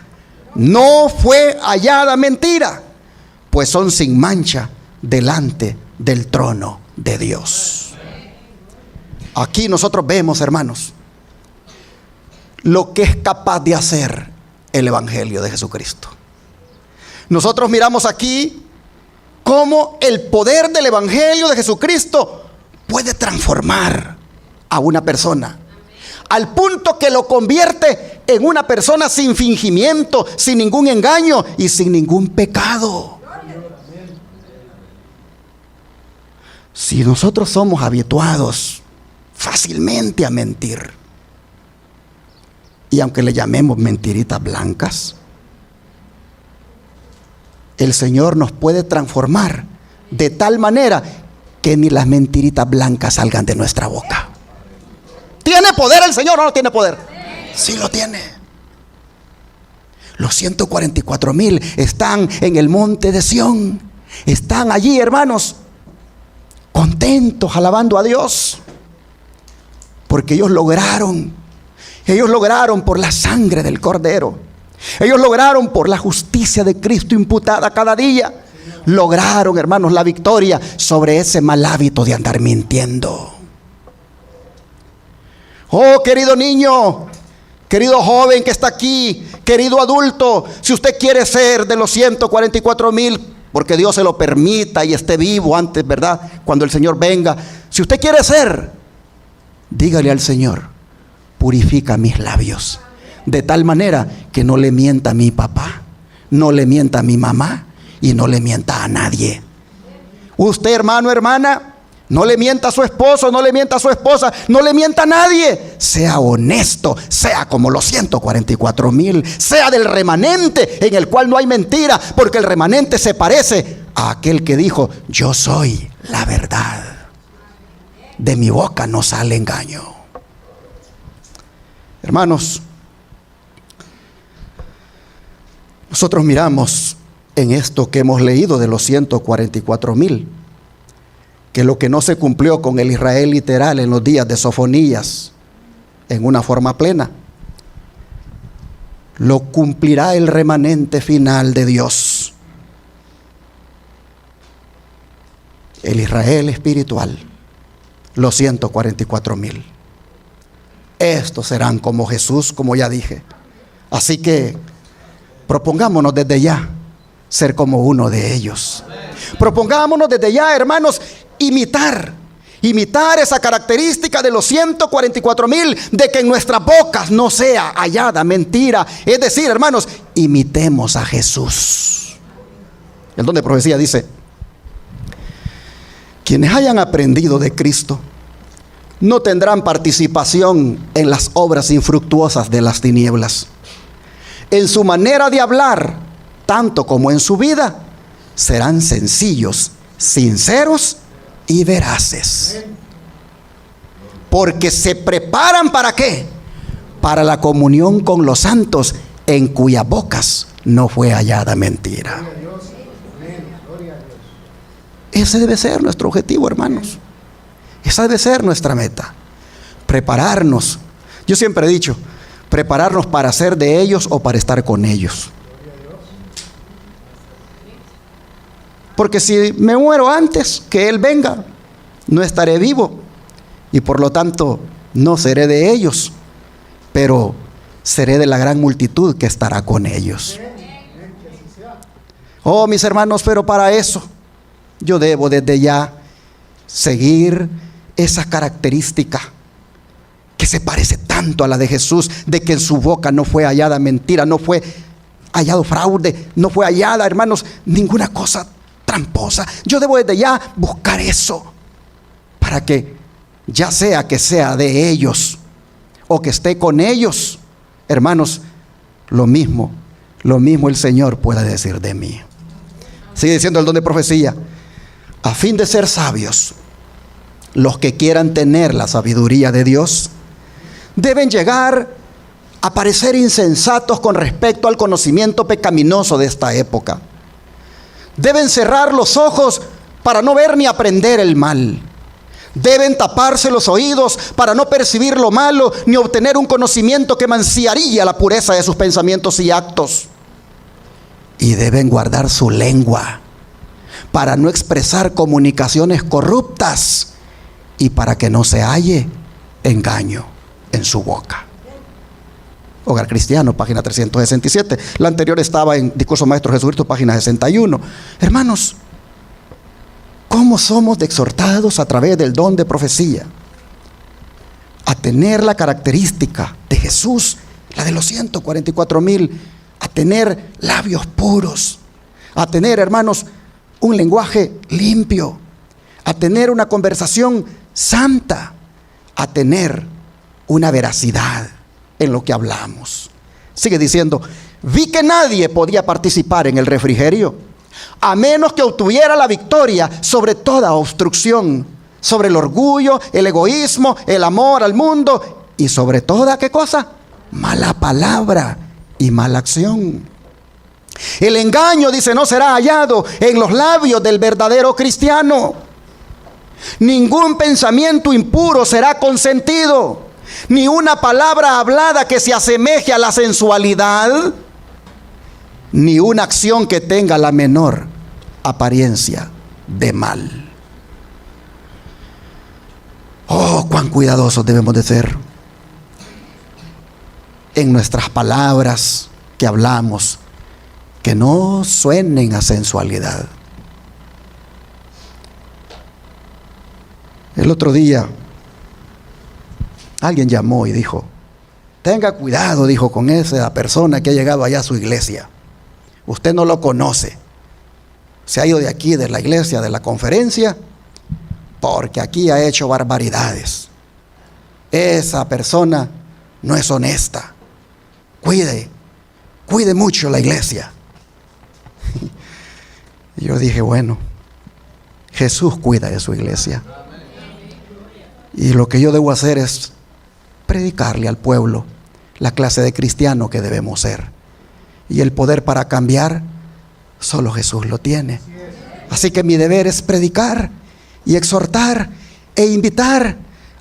No fue hallada mentira, pues son sin mancha delante del trono de Dios. Aquí nosotros vemos, hermanos, lo que es capaz de hacer el Evangelio de Jesucristo. Nosotros miramos aquí cómo el poder del Evangelio de Jesucristo puede transformar a una persona, al punto que lo convierte en una persona sin fingimiento, sin ningún engaño y sin ningún pecado. Si nosotros somos habituados fácilmente a mentir, y aunque le llamemos mentiritas blancas, el Señor nos puede transformar de tal manera que ni las mentiritas blancas salgan de nuestra boca. ¿Tiene poder el Señor o no tiene poder? Sí lo tiene. Los 144,000 están en el monte de Sión. Están allí, hermanos, contentos, alabando a Dios, porque ellos lograron por la sangre del Cordero, ellos lograron por la justicia de Cristo imputada cada día, lograron, hermanos, la victoria sobre ese mal hábito de andar mintiendo. Oh, querido niño, querido joven que está aquí, querido adulto, si usted quiere ser de los 144,000, porque Dios se lo permita y esté vivo antes, ¿verdad?, cuando el Señor venga, si usted quiere ser, dígale al Señor: purifica mis labios, de tal manera que no le mienta a mi papá, no le mienta a mi mamá y no le mienta a nadie. Usted, hermano, hermana, no le mienta a su esposo, no le mienta a su esposa, no le mienta a nadie. Sea honesto, sea como los 144,000, sea del remanente en el cual no hay mentira, porque el remanente se parece a aquel que dijo: yo soy la verdad, de mi boca no sale engaño. Hermanos, nosotros miramos en esto que hemos leído de los 144,000, que lo que no se cumplió con el Israel literal en los días de Sofonías en una forma plena, lo cumplirá el remanente final de Dios. El Israel espiritual, los 144,000. Estos serán como Jesús, como ya dije. Así que propongámonos desde ya ser como uno de ellos. Propongámonos desde ya, hermanos, imitar esa característica de los 144,000, de que en nuestras bocas no sea hallada mentira. Es decir, hermanos, imitemos a Jesús. El don de profecía dice: quienes hayan aprendido de Cristo no tendrán participación en las obras infructuosas de las tinieblas. En su manera de hablar, tanto como en su vida, serán sencillos, sinceros y veraces. Porque se preparan ¿para qué? Para la comunión con los santos, en cuyas bocas no fue hallada mentira. Ese debe ser nuestro objetivo, hermanos. Esa debe ser nuestra meta. Prepararnos. Yo siempre he dicho, prepararnos para ser de ellos o para estar con ellos. Porque si me muero antes que Él venga, no estaré vivo. Y por lo tanto, no seré de ellos, pero seré de la gran multitud que estará con ellos. Oh, mis hermanos, pero para eso yo debo desde ya seguir esa característica que se parece tanto a la de Jesús, de que en su boca no fue hallada mentira, no fue hallado fraude, no fue hallada, hermanos, ninguna cosa tramposa. Yo debo desde ya buscar eso, para que ya sea que sea de ellos o que esté con ellos, hermanos, lo mismo el Señor pueda decir de mí. Sigue diciendo el don de profecía: a fin de ser sabios, los que quieran tener la sabiduría de Dios deben llegar a parecer insensatos con respecto al conocimiento pecaminoso de esta época. Deben cerrar los ojos para no ver ni aprender el mal. Deben taparse los oídos para no percibir lo malo ni obtener un conocimiento que manciaría la pureza de sus pensamientos y actos. Y deben guardar su lengua para no expresar comunicaciones corruptas y para que no se halle engaño en su boca. Hogar Cristiano, página 367. La anterior estaba en Discurso Maestro Jesucristo, página 61. Hermanos, ¿cómo somos exhortados a través del don de profecía a tener la característica de Jesús, la de los 144,000, a tener labios puros, a tener, hermanos, un lenguaje limpio, a tener una conversación santa, a tener una veracidad en lo que hablamos? Sigue diciendo: vi que nadie podía participar en el refrigerio a menos que obtuviera la victoria sobre toda obstrucción, sobre el orgullo, el egoísmo, el amor al mundo y sobre toda, ¿qué cosa? Mala palabra y mala acción. El engaño, dice, no será hallado en los labios del verdadero cristiano. Ningún pensamiento impuro será consentido, ni una palabra hablada que se asemeje a la sensualidad, ni una acción que tenga la menor apariencia de mal. Oh, cuán cuidadosos debemos de ser en nuestras palabras que hablamos, que no suenen a sensualidad. El otro día alguien llamó y dijo: tenga cuidado, dijo, con esa persona que ha llegado allá a su iglesia. Usted no lo conoce. Se ha ido de aquí, de la iglesia, de la conferencia, porque aquí ha hecho barbaridades. Esa persona no es honesta. Cuide mucho la iglesia. Y yo dije, bueno, Jesús cuida de su iglesia. Y lo que yo debo hacer es predicarle al pueblo la clase de cristiano que debemos ser. Y el poder para cambiar, solo Jesús lo tiene. Así que mi deber es predicar y exhortar e invitar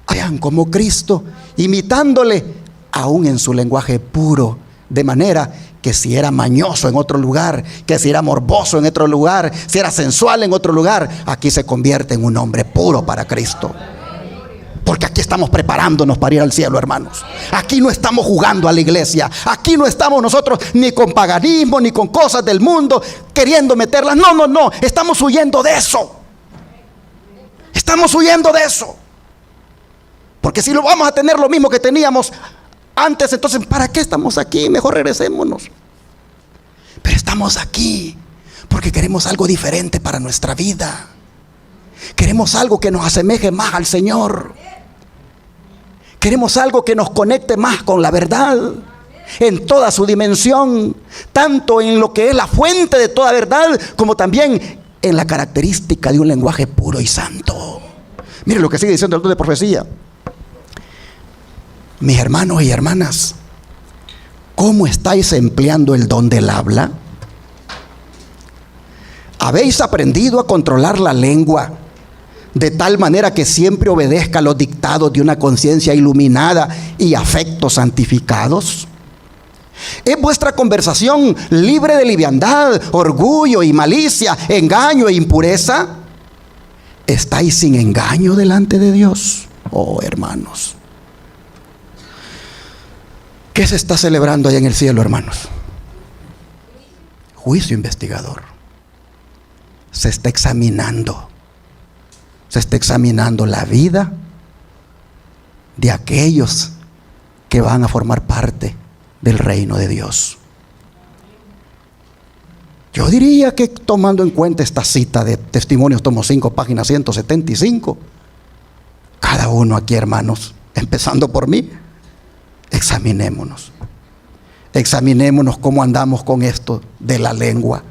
a sean como Cristo, imitándole aún en su lenguaje puro, de manera que si era mañoso en otro lugar, que si era morboso en otro lugar, si era sensual en otro lugar, aquí se convierte en un hombre puro para Cristo. Porque aquí estamos preparándonos para ir al cielo, hermanos. Aquí no estamos jugando a la iglesia. Aquí no estamos nosotros ni con paganismo, ni con cosas del mundo, queriendo meterlas. No. Estamos huyendo de eso. Estamos huyendo de eso. Porque si lo vamos a tener lo mismo que teníamos antes, entonces ¿para qué estamos aquí? Mejor regresémonos. Pero estamos aquí porque queremos algo diferente para nuestra vida. Queremos algo que nos asemeje más al Señor. Queremos algo que nos conecte más con la verdad en toda su dimensión, tanto en lo que es la fuente de toda verdad, como también en la característica de un lenguaje puro y santo. Mire lo que sigue diciendo el don de profecía. Mis hermanos y hermanas, ¿cómo estáis empleando el don del habla? ¿Habéis aprendido a controlar la lengua de tal manera que siempre obedezca los dictados de una conciencia iluminada y afectos santificados? ¿Es vuestra conversación libre de liviandad, orgullo y malicia, engaño e impureza? ¿Estáis sin engaño delante de Dios? Oh, hermanos, ¿qué se está celebrando allá en el cielo, hermanos? Juicio investigador. Se está examinando la vida de aquellos que van a formar parte del reino de Dios. Yo diría que, tomando en cuenta esta cita de Testimonios, tomo 5, página 175, cada uno aquí, hermanos, empezando por mí, examinémonos. Examinémonos cómo andamos con esto de la lengua.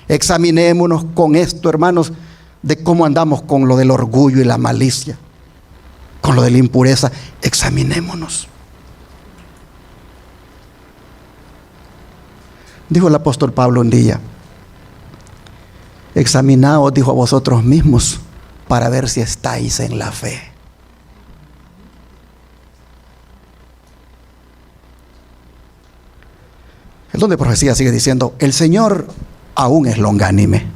Examinémonos con esto, hermanos, de cómo andamos con lo del orgullo y la malicia, con lo de la impureza. Examinémonos. Dijo el apóstol Pablo un día: examinaos, dijo, a vosotros mismos para ver si estáis en la fe. El don de profecía sigue diciendo: el Señor aún es longánime,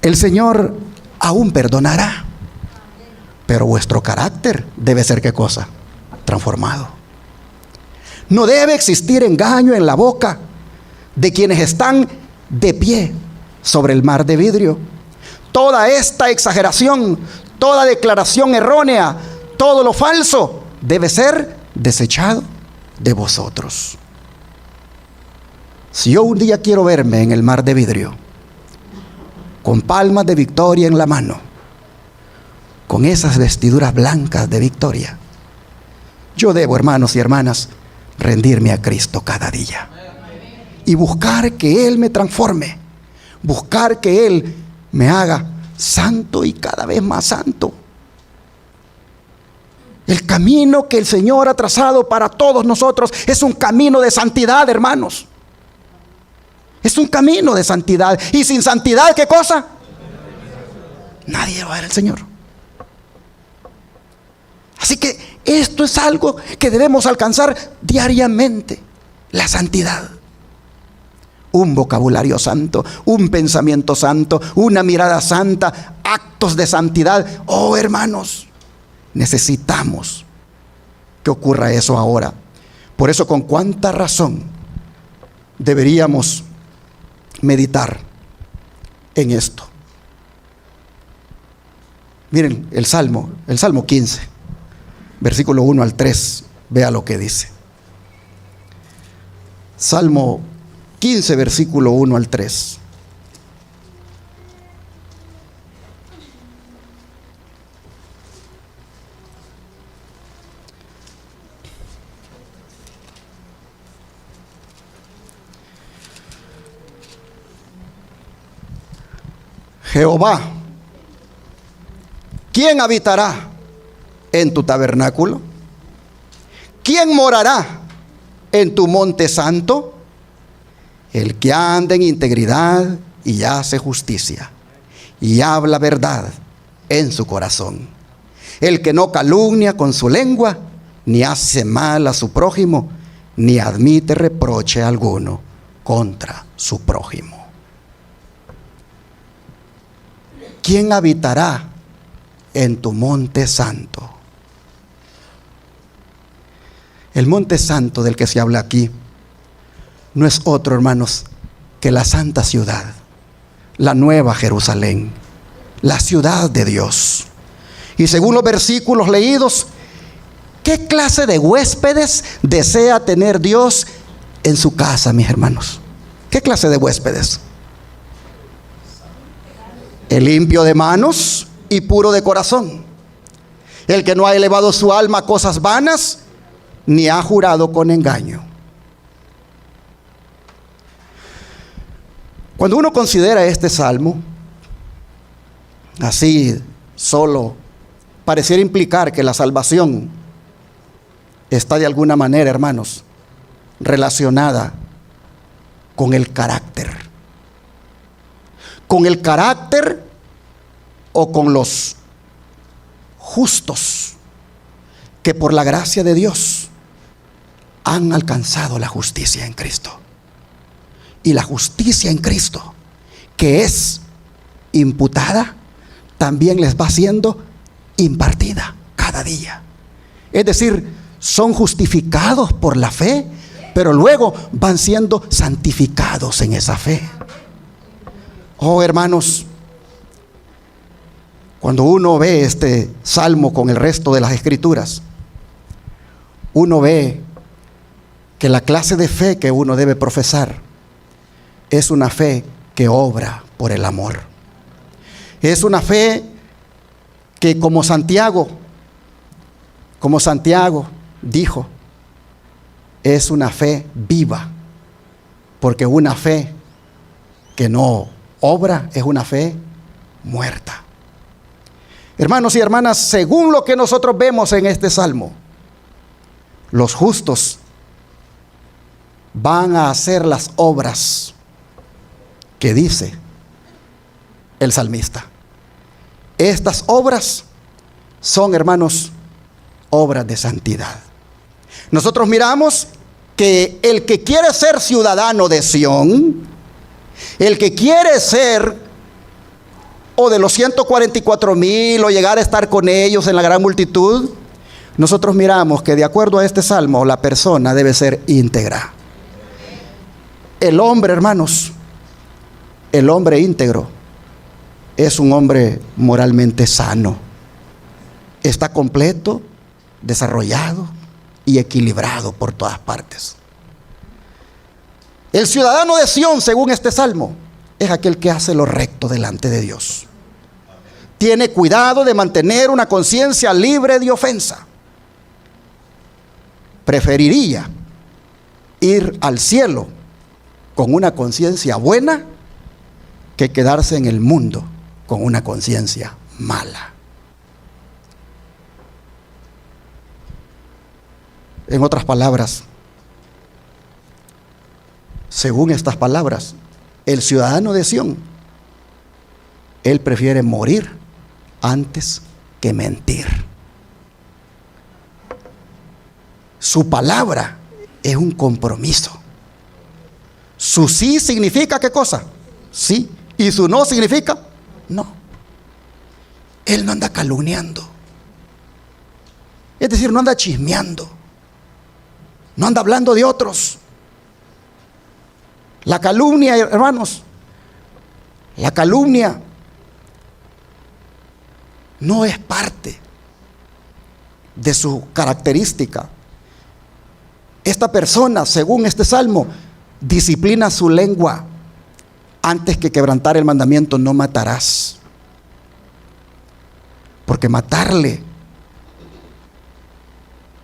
el Señor aún perdonará, pero vuestro carácter debe ser, ¿qué cosa? Transformado. No debe existir engaño en la boca de quienes están de pie sobre el mar de vidrio. Toda esta exageración, toda declaración errónea, todo lo falso debe ser desechado de vosotros. Si yo un día quiero verme en el mar de vidrio, con palmas de victoria en la mano, con esas vestiduras blancas de victoria, yo debo, hermanos y hermanas, rendirme a Cristo cada día y buscar que Él me transforme, buscar que Él me haga santo y cada vez más santo. El camino que el Señor ha trazado para todos nosotros es un camino de santidad, hermanos. Es un camino de santidad. Y sin santidad, ¿qué cosa? Nadie va a ver al Señor. Así que esto es algo que debemos alcanzar diariamente: la santidad. Un vocabulario santo, un pensamiento santo, una mirada santa, actos de santidad. Oh, hermanos, necesitamos que ocurra eso ahora. Por eso, con cuánta razón deberíamos meditar en esto. Miren el Salmo 15, versículo 1 al 3, vea lo que dice. Salmo 15, versículo 1 al 3. Jehová, ¿quién habitará en tu tabernáculo? ¿Quién morará en tu monte santo? El que anda en integridad y hace justicia y habla verdad en su corazón. El que no calumnia con su lengua, ni hace mal a su prójimo, ni admite reproche alguno contra su prójimo. ¿Quién habitará en tu monte santo? El monte santo del que se habla aquí no es otro, hermanos, que la santa ciudad, la nueva Jerusalén, la ciudad de Dios. Y según los versículos leídos, ¿qué clase de huéspedes desea tener Dios en su casa, mis hermanos? ¿Qué clase de huéspedes? El limpio de manos y puro de corazón, el que no ha elevado su alma a cosas vanas, ni ha jurado con engaño. Cuando uno considera este salmo, así solo, pareciera implicar que la salvación está de alguna manera, hermanos, relacionada con el carácter. Con el carácter o con los justos que por la gracia de Dios han alcanzado la justicia en Cristo. Y la justicia en Cristo, que es imputada, también les va siendo impartida cada día. Es decir, son justificados por la fe, pero luego van siendo santificados en esa fe. Oh, hermanos, cuando uno ve este salmo con el resto de las escrituras, uno ve que la clase de fe que uno debe profesar es una fe que obra por el amor. Es una fe que como Santiago dijo, es una fe viva, porque una fe que no obra es una fe muerta. Hermanos y hermanas, según lo que nosotros vemos en este salmo, los justos van a hacer las obras que dice el salmista. Estas obras son, hermanos, obras de santidad. Nosotros miramos que el que quiere ser ciudadano de Sión, el que quiere ser o de los 144,000 o llegar a estar con ellos en la gran multitud, nosotros miramos que de acuerdo a este salmo la persona debe ser íntegra. El hombre, hermanos, el hombre íntegro es un hombre moralmente sano. Está completo, desarrollado y equilibrado por todas partes. El ciudadano de Sión, según este salmo, es aquel que hace lo recto delante de Dios. Tiene cuidado de mantener una conciencia libre de ofensa. Preferiría ir al cielo con una conciencia buena que quedarse en el mundo con una conciencia mala. En otras palabras, según estas palabras, el ciudadano de Sión, él prefiere morir antes que mentir. Su palabra es un compromiso. Su sí significa ¿qué cosa? Sí. Y su no significa no. Él no anda calumniando. Es decir, no anda chismeando. No anda hablando de otros. La calumnia, hermanos, la calumnia no es parte de su característica. Esta persona, según este salmo, disciplina su lengua antes que quebrantar el mandamiento: no matarás. Porque matarle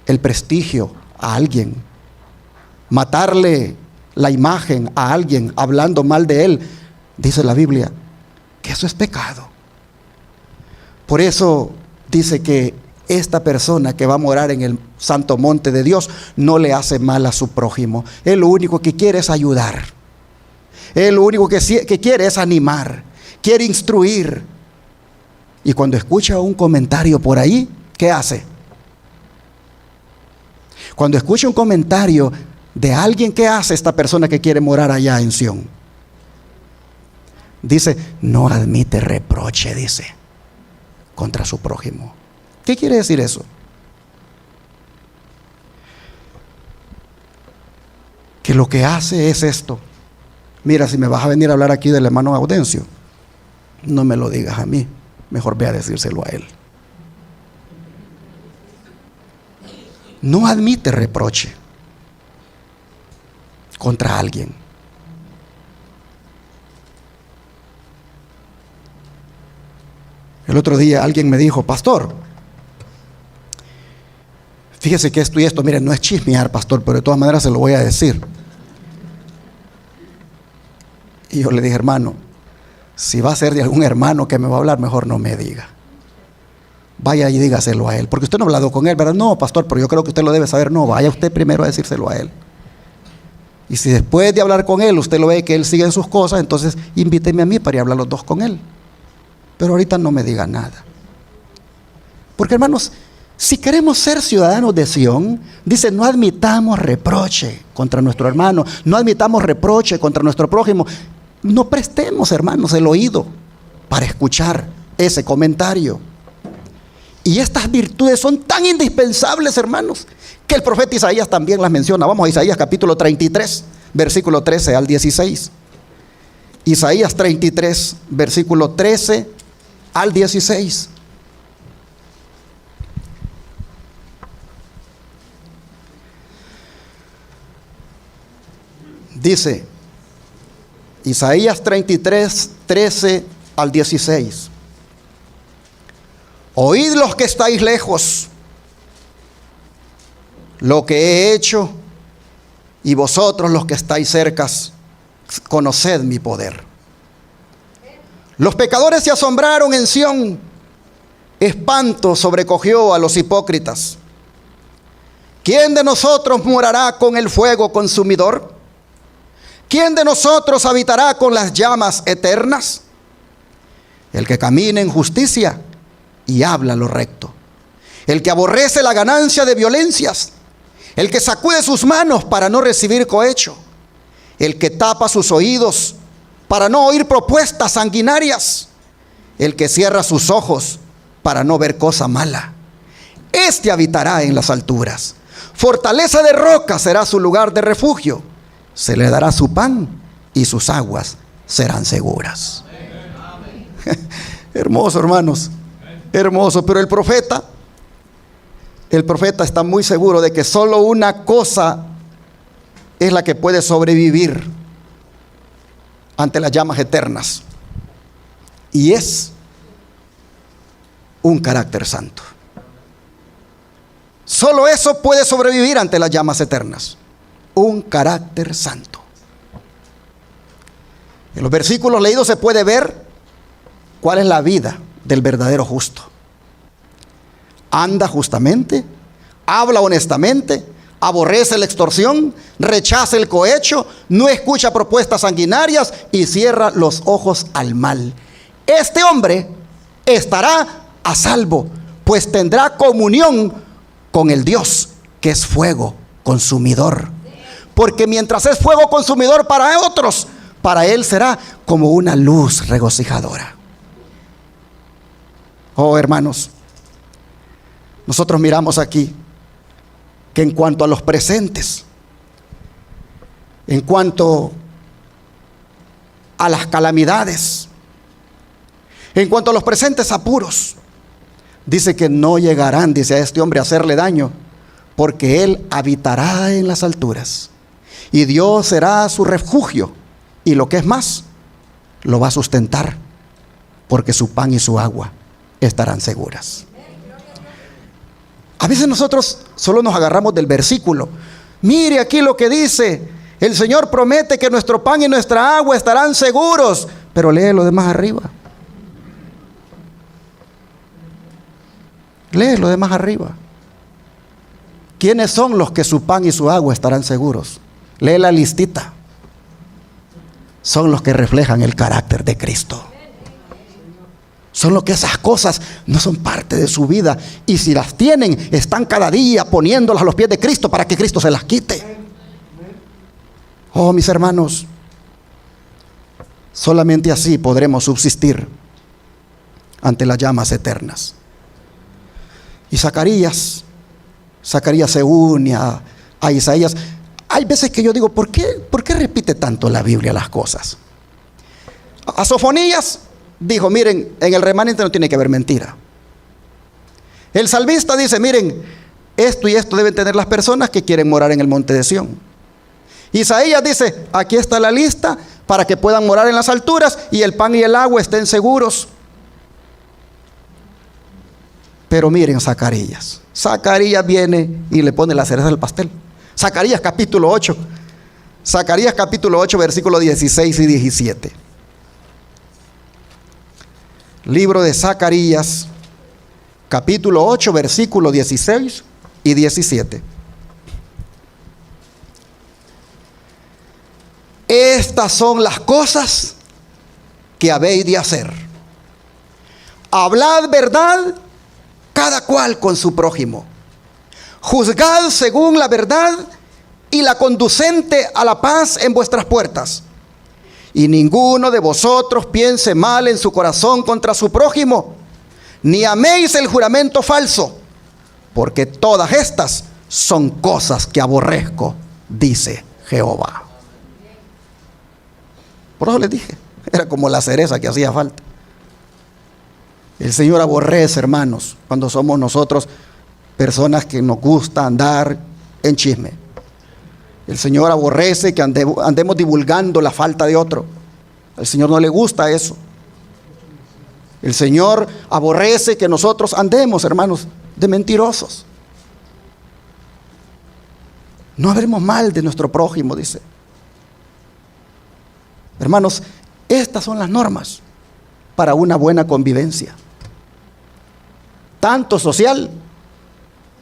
el prestigio a alguien, matarle la imagen a alguien hablando mal de él, dice la Biblia que eso es pecado. Por eso dice que esta persona que va a morar en el santo monte de Dios no le hace mal a su prójimo. Él lo único que quiere es ayudar. Él lo único que quiere es animar, quiere instruir. Y cuando escucha un comentario por ahí, ¿qué hace? Cuando escucha un comentario de alguien, ¿qué hace esta persona que quiere morar allá en Sión? Dice, no admite reproche, dice, contra su prójimo. ¿Qué quiere decir eso? Que lo que hace es esto. Mira, si me vas a venir a hablar aquí del hermano Gaudencio, no me lo digas a mí, mejor ve a decírselo a él. No admite reproche contra alguien. El otro día alguien me dijo, pastor, fíjese que esto y esto, miren, no es chismear, pastor, pero de todas maneras se lo voy a decir. Y yo le dije, hermano, si va a ser de algún hermano que me va a hablar, mejor no me diga. Vaya y dígaselo a él, porque usted no ha hablado con él, ¿verdad? No, pastor, pero yo creo que usted lo debe saber. No, vaya usted primero a decírselo a él. Y si después de hablar con él, usted lo ve que él sigue en sus cosas, entonces invíteme a mí para ir a hablar los dos con él. Pero ahorita no me diga nada. Porque, hermanos, si queremos ser ciudadanos de Sión, dice, no admitamos reproche contra nuestro hermano, no admitamos reproche contra nuestro prójimo. No prestemos, hermanos, el oído para escuchar ese comentario. Y estas virtudes son tan indispensables, hermanos, que el profeta Isaías también las menciona. Vamos a Isaías capítulo 33, versículo 13 al 16. Isaías 33, versículo 13 al 16. Dice Isaías 33, 13 al 16. Oíd los que estáis lejos lo que he hecho, y vosotros los que estáis cerca, conoced mi poder. Los pecadores se asombraron en Sión, espanto sobrecogió a los hipócritas. ¿Quién de nosotros morará con el fuego consumidor? ¿Quién de nosotros habitará con las llamas eternas? El que camina en justicia y habla lo recto, el que aborrece la ganancia de violencias, el que sacude sus manos para no recibir cohecho, el que tapa sus oídos para no oír propuestas sanguinarias, el que cierra sus ojos para no ver cosa mala. Este habitará en las alturas, fortaleza de roca será su lugar de refugio, se le dará su pan y sus aguas serán seguras. Hermoso, hermanos, hermoso. Pero el profeta está muy seguro de que solo una cosa es la que puede sobrevivir ante las llamas eternas, y es un carácter santo. Solo eso puede sobrevivir ante las llamas eternas, un carácter santo. En los versículos leídos se puede ver cuál es la vida del verdadero justo. Anda justamente, habla honestamente, aborrece la extorsión, rechaza el cohecho, no escucha propuestas sanguinarias y cierra los ojos al mal. Este hombre estará a salvo, pues tendrá comunión con el Dios que es fuego consumidor. Porque mientras es fuego consumidor para otros, para él será como una luz regocijadora. Oh, hermanos, nosotros miramos aquí que en cuanto a los presentes, en cuanto a las calamidades, en cuanto a los presentes apuros, dice que no llegarán, dice, a este hombre a hacerle daño, porque él habitará en las alturas y Dios será su refugio, y lo que es más, lo va a sustentar, porque su pan y su agua estarán seguras. A veces nosotros solo nos agarramos del versículo. Mire aquí lo que dice: el Señor promete que nuestro pan y nuestra agua estarán seguros. Pero lee lo demás arriba. Lee lo demás arriba. ¿Quiénes son los que su pan y su agua estarán seguros? Lee la listita. Son los que reflejan el carácter de Cristo. Son los que esas cosas no son parte de su vida, y si las tienen, están cada día poniéndolas a los pies de Cristo para que Cristo se las quite. Oh, mis hermanos, solamente así podremos subsistir ante las llamas eternas. Y Zacarías se une a Isaías. Hay veces que yo digo, ¿por qué repite tanto la Biblia las cosas? A Sofonías dijo, miren, en el remanente no tiene que haber mentira. El salmista dice, miren, esto y esto deben tener las personas que quieren morar en el monte de Sión. Isaías dice, aquí está la lista para que puedan morar en las alturas y el pan y el agua estén seguros. Pero miren, Zacarías viene y le pone la cereza del pastel. Zacarías capítulo 8, versículos 16 y 17. Libro de Zacarías, capítulo 8, versículos 16 y 17. Estas son las cosas que habéis de hacer. Hablad verdad, cada cual con su prójimo. Juzgad según la verdad y la conducente a la paz en vuestras puertas. Y ninguno de vosotros piense mal en su corazón contra su prójimo, ni améis el juramento falso, porque todas estas son cosas que aborrezco, dice Jehová. Por eso les dije, era como la cereza que hacía falta. El Señor aborrece, hermanos, cuando somos nosotros personas que nos gusta andar en chisme. El Señor aborrece que andemos divulgando la falta de otro. Al Señor no le gusta eso. El Señor aborrece que nosotros andemos, hermanos, de mentirosos. No hablemos mal de nuestro prójimo, dice. Hermanos, estas son las normas para una buena convivencia, tanto social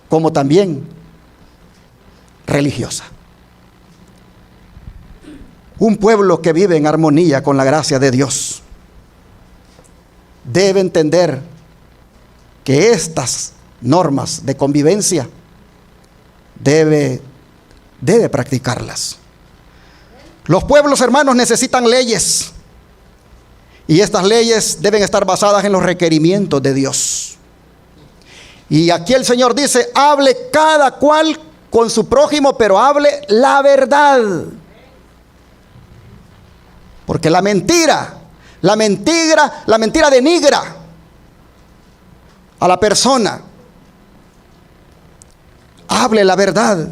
como también religiosa. Un pueblo que vive en armonía con la gracia de Dios debe entender que estas normas de convivencia debe practicarlas. Los pueblos, hermanos, necesitan leyes, y estas leyes deben estar basadas en los requerimientos de Dios. Y aquí el Señor dice: hable cada cual con su prójimo, pero hable la verdad. Porque la mentira denigra a la persona. Hable la verdad.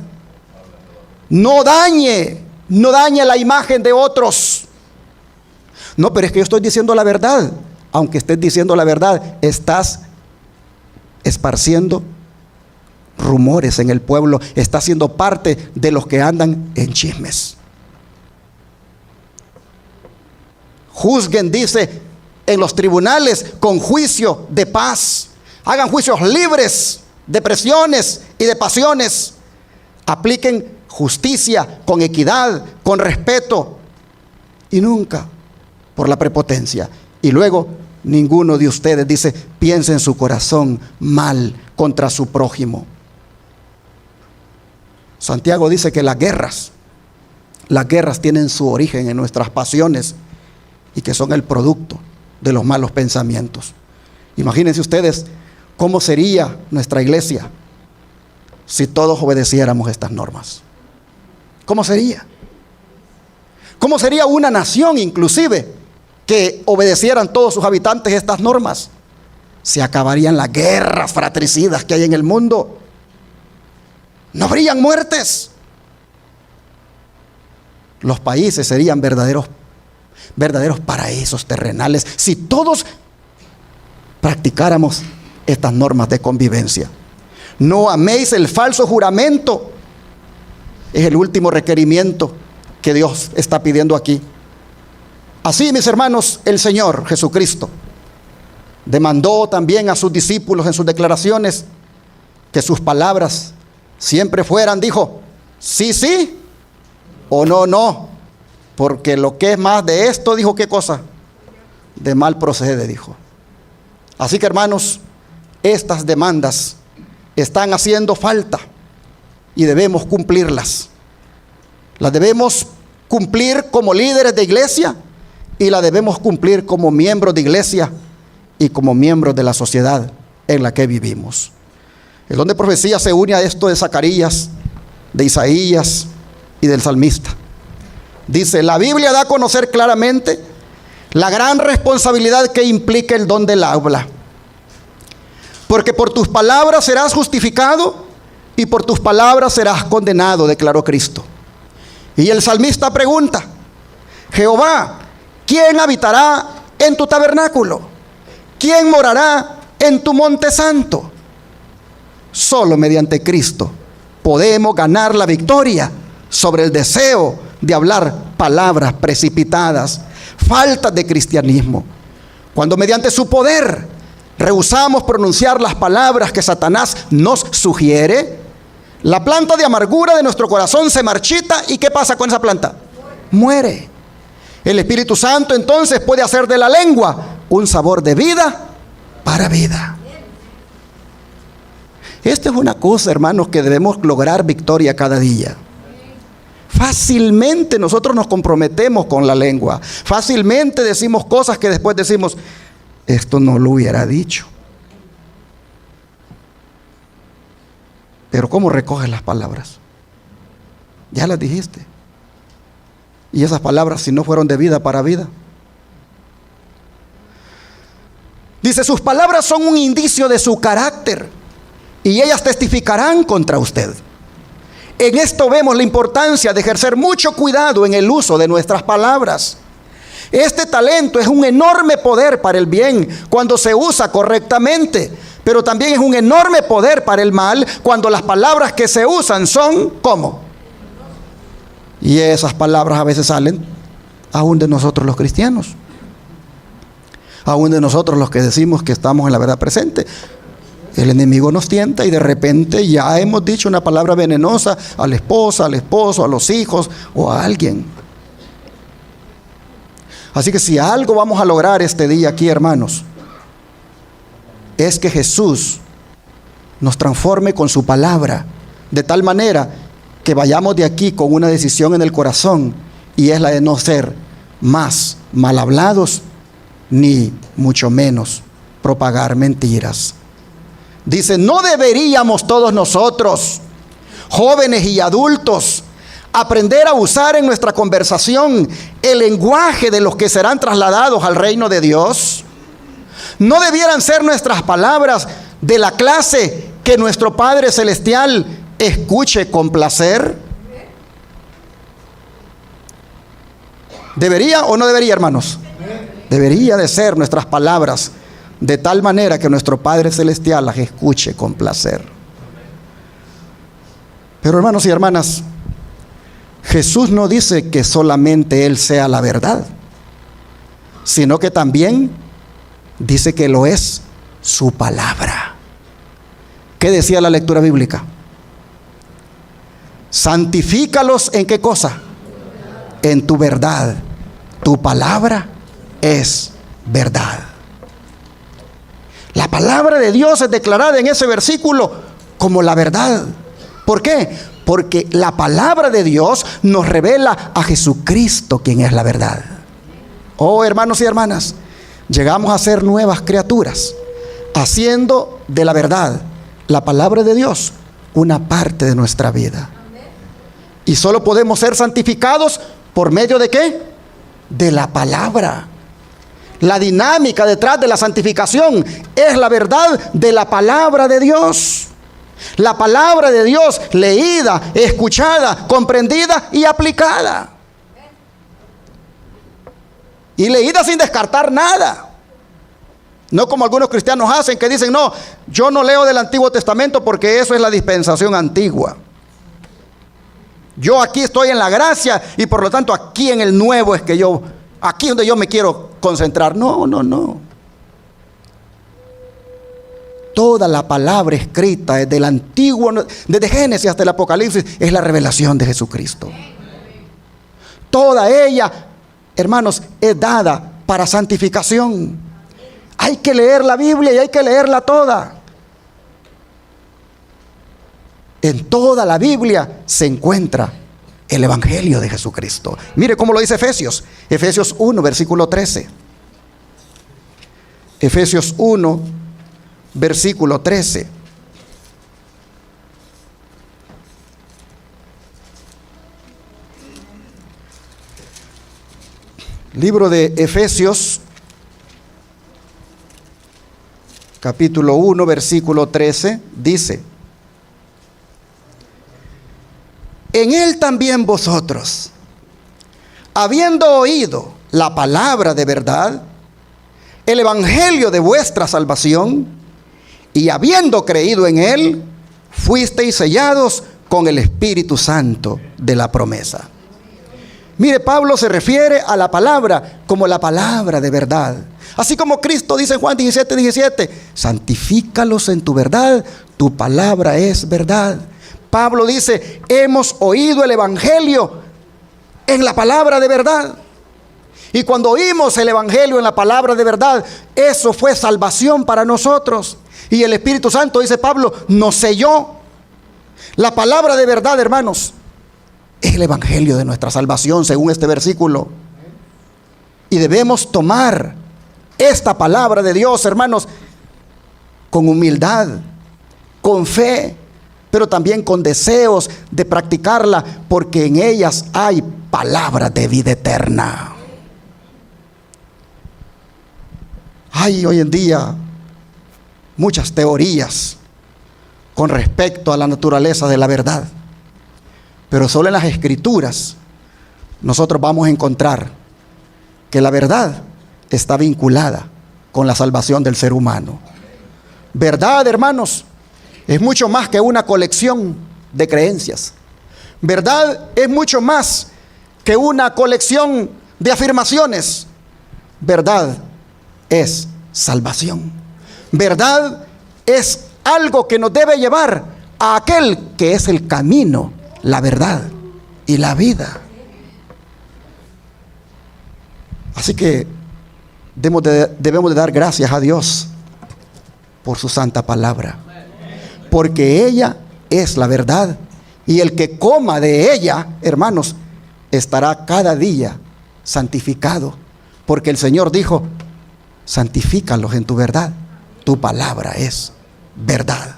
No dañe la imagen de otros. No, pero es que yo estoy diciendo la verdad. Aunque estés diciendo la verdad, estás esparciendo rumores en el pueblo. Estás siendo parte de los que andan en chismes. Juzguen, dice, en los tribunales con juicio de paz. Hagan juicios libres de presiones y de pasiones. Apliquen justicia con equidad, con respeto, y nunca por la prepotencia. Y luego, ninguno de ustedes, dice, piense en su corazón mal contra su prójimo. Santiago dice que las guerras tienen su origen en nuestras pasiones, y que son el producto de los malos pensamientos. Imagínense ustedes cómo sería nuestra iglesia si todos obedeciéramos estas normas. ¿Cómo sería? ¿Cómo sería una nación, inclusive, que obedecieran todos sus habitantes estas normas? Se acabarían las guerras fratricidas que hay en el mundo. No habrían muertes. Los países serían verdaderos paraísos terrenales si todos practicáramos estas normas de convivencia. No améis el falso juramento. Es el último requerimiento que Dios está pidiendo aquí. Así, mis hermanos, el Señor Jesucristo demandó también a sus discípulos en sus declaraciones que sus palabras siempre fueran, dijo, sí, sí, o no, no. Porque lo que es más de esto, dijo, ¿qué cosa? De mal procede, dijo. Así que, hermanos, estas demandas están haciendo falta y debemos cumplirlas. Las debemos cumplir como líderes de iglesia, y las debemos cumplir como miembros de iglesia y como miembros de la sociedad en la que vivimos. El don de profecía se une a esto de Zacarías, de Isaías y del salmista. Dice, la Biblia da a conocer claramente la gran responsabilidad que implica el don del habla. Porque por tus palabras serás justificado y por tus palabras serás condenado, declaró Cristo. Y el salmista pregunta, Jehová, ¿quién habitará en tu tabernáculo? ¿Quién morará en tu monte santo? Solo mediante Cristo podemos ganar la victoria sobre el deseo de hablar palabras precipitadas, faltas de cristianismo. Cuando mediante su poder rehusamos pronunciar las palabras que Satanás nos sugiere, la planta de amargura de nuestro corazón se marchita. ¿Y qué pasa con esa planta? Muere. El Espíritu Santo entonces puede hacer de la lengua un sabor de vida para vida. Esta es una cosa, hermanos, que debemos lograr victoria cada día. Fácilmente nosotros nos comprometemos con la lengua. Fácilmente decimos cosas que después decimos, esto no lo hubiera dicho. Pero ¿cómo recoges las palabras? Ya las dijiste. Y esas palabras, si no fueron de vida para vida. Dice, sus palabras son un indicio de su carácter, y ellas testificarán contra usted. En esto vemos la importancia de ejercer mucho cuidado en el uso de nuestras palabras. Este talento es un enorme poder para el bien cuando se usa correctamente, pero también es un enorme poder para el mal cuando las palabras que se usan son ¿cómo? Y esas palabras a veces salen aún de nosotros los cristianos, aún de nosotros los que decimos que estamos en la verdad presente. El enemigo nos tienta y de repente ya hemos dicho una palabra venenosa a la esposa, al esposo, a los hijos o a alguien. Así que si algo vamos a lograr este día aquí, hermanos, es que Jesús nos transforme con su palabra, de tal manera que vayamos de aquí con una decisión en el corazón, y es la de no ser más mal hablados, ni mucho menos propagar mentiras. Dice, no deberíamos todos nosotros, jóvenes y adultos, aprender a usar en nuestra conversación el lenguaje de los que serán trasladados al reino de Dios. ¿No debieran ser nuestras palabras de la clase que nuestro Padre Celestial escuche con placer? ¿Debería o no debería, hermanos? Debería de ser nuestras palabras de tal manera que nuestro Padre Celestial las escuche con placer. Pero hermanos y hermanas, Jesús no dice que solamente Él sea la verdad, sino que también dice que lo es su palabra. ¿Qué decía la lectura bíblica? Santifícalos ¿en qué cosa? En tu verdad. Tu palabra es verdad. La palabra de Dios es declarada en ese versículo como la verdad. ¿Por qué? Porque la palabra de Dios nos revela a Jesucristo, quien es la verdad. Oh, hermanos y hermanas, llegamos a ser nuevas criaturas, haciendo de la verdad, la palabra de Dios, una parte de nuestra vida. Y solo podemos ser santificados por medio de ¿qué? De la palabra. La dinámica detrás de la santificación es la verdad de la palabra de Dios. La palabra de Dios leída, escuchada, comprendida y aplicada. Y leída sin descartar nada. No como algunos cristianos hacen, que dicen, no, yo no leo del Antiguo Testamento porque eso es la dispensación antigua. Yo aquí estoy en la gracia y por lo tanto aquí en el nuevo es que yo, aquí es donde yo me quiero concentrar. No, no, no. Toda la palabra escrita desde el Antiguo, desde Génesis hasta el Apocalipsis, es la revelación de Jesucristo. Toda ella, hermanos, es dada para santificación. Hay que leer la Biblia y hay que leerla toda. En toda la Biblia se encuentra el Evangelio de Jesucristo. Mire cómo lo dice Efesios. Efesios 1, versículo 13. Efesios 1, versículo 13. Libro de Efesios, capítulo 1, versículo 13, dice: en él también vosotros, habiendo oído la palabra de verdad, el evangelio de vuestra salvación, y habiendo creído en él, fuisteis sellados con el Espíritu Santo de la promesa. Mire, Pablo se refiere a la palabra como la palabra de verdad. Así como Cristo dice en Juan 17, 17, santifícalos en tu verdad, tu palabra es verdad. Pablo dice, hemos oído el evangelio en la palabra de verdad. Y cuando oímos el evangelio en la palabra de verdad, eso fue salvación para nosotros. Y el Espíritu Santo, dice Pablo, nos selló. La palabra de verdad, hermanos, es el evangelio de nuestra salvación, según este versículo. Y debemos tomar esta palabra de Dios, hermanos, con humildad, con fe, pero también con deseos de practicarla, porque en ellas hay palabra de vida eterna. Hay hoy en día muchas teorías con respecto a la naturaleza de la verdad. Pero solo en las Escrituras nosotros vamos a encontrar que la verdad está vinculada con la salvación del ser humano. Verdad, hermanos, es mucho más que una colección de creencias. Verdad es mucho más que una colección de afirmaciones. Verdad es salvación. Verdad es algo que nos debe llevar a aquel que es el camino, la verdad y la vida. Así que debemos de dar gracias a Dios por su santa palabra, porque ella es la verdad, y el que coma de ella, hermanos, estará cada día santificado, porque el Señor dijo: santifícalos en tu verdad, tu palabra es verdad.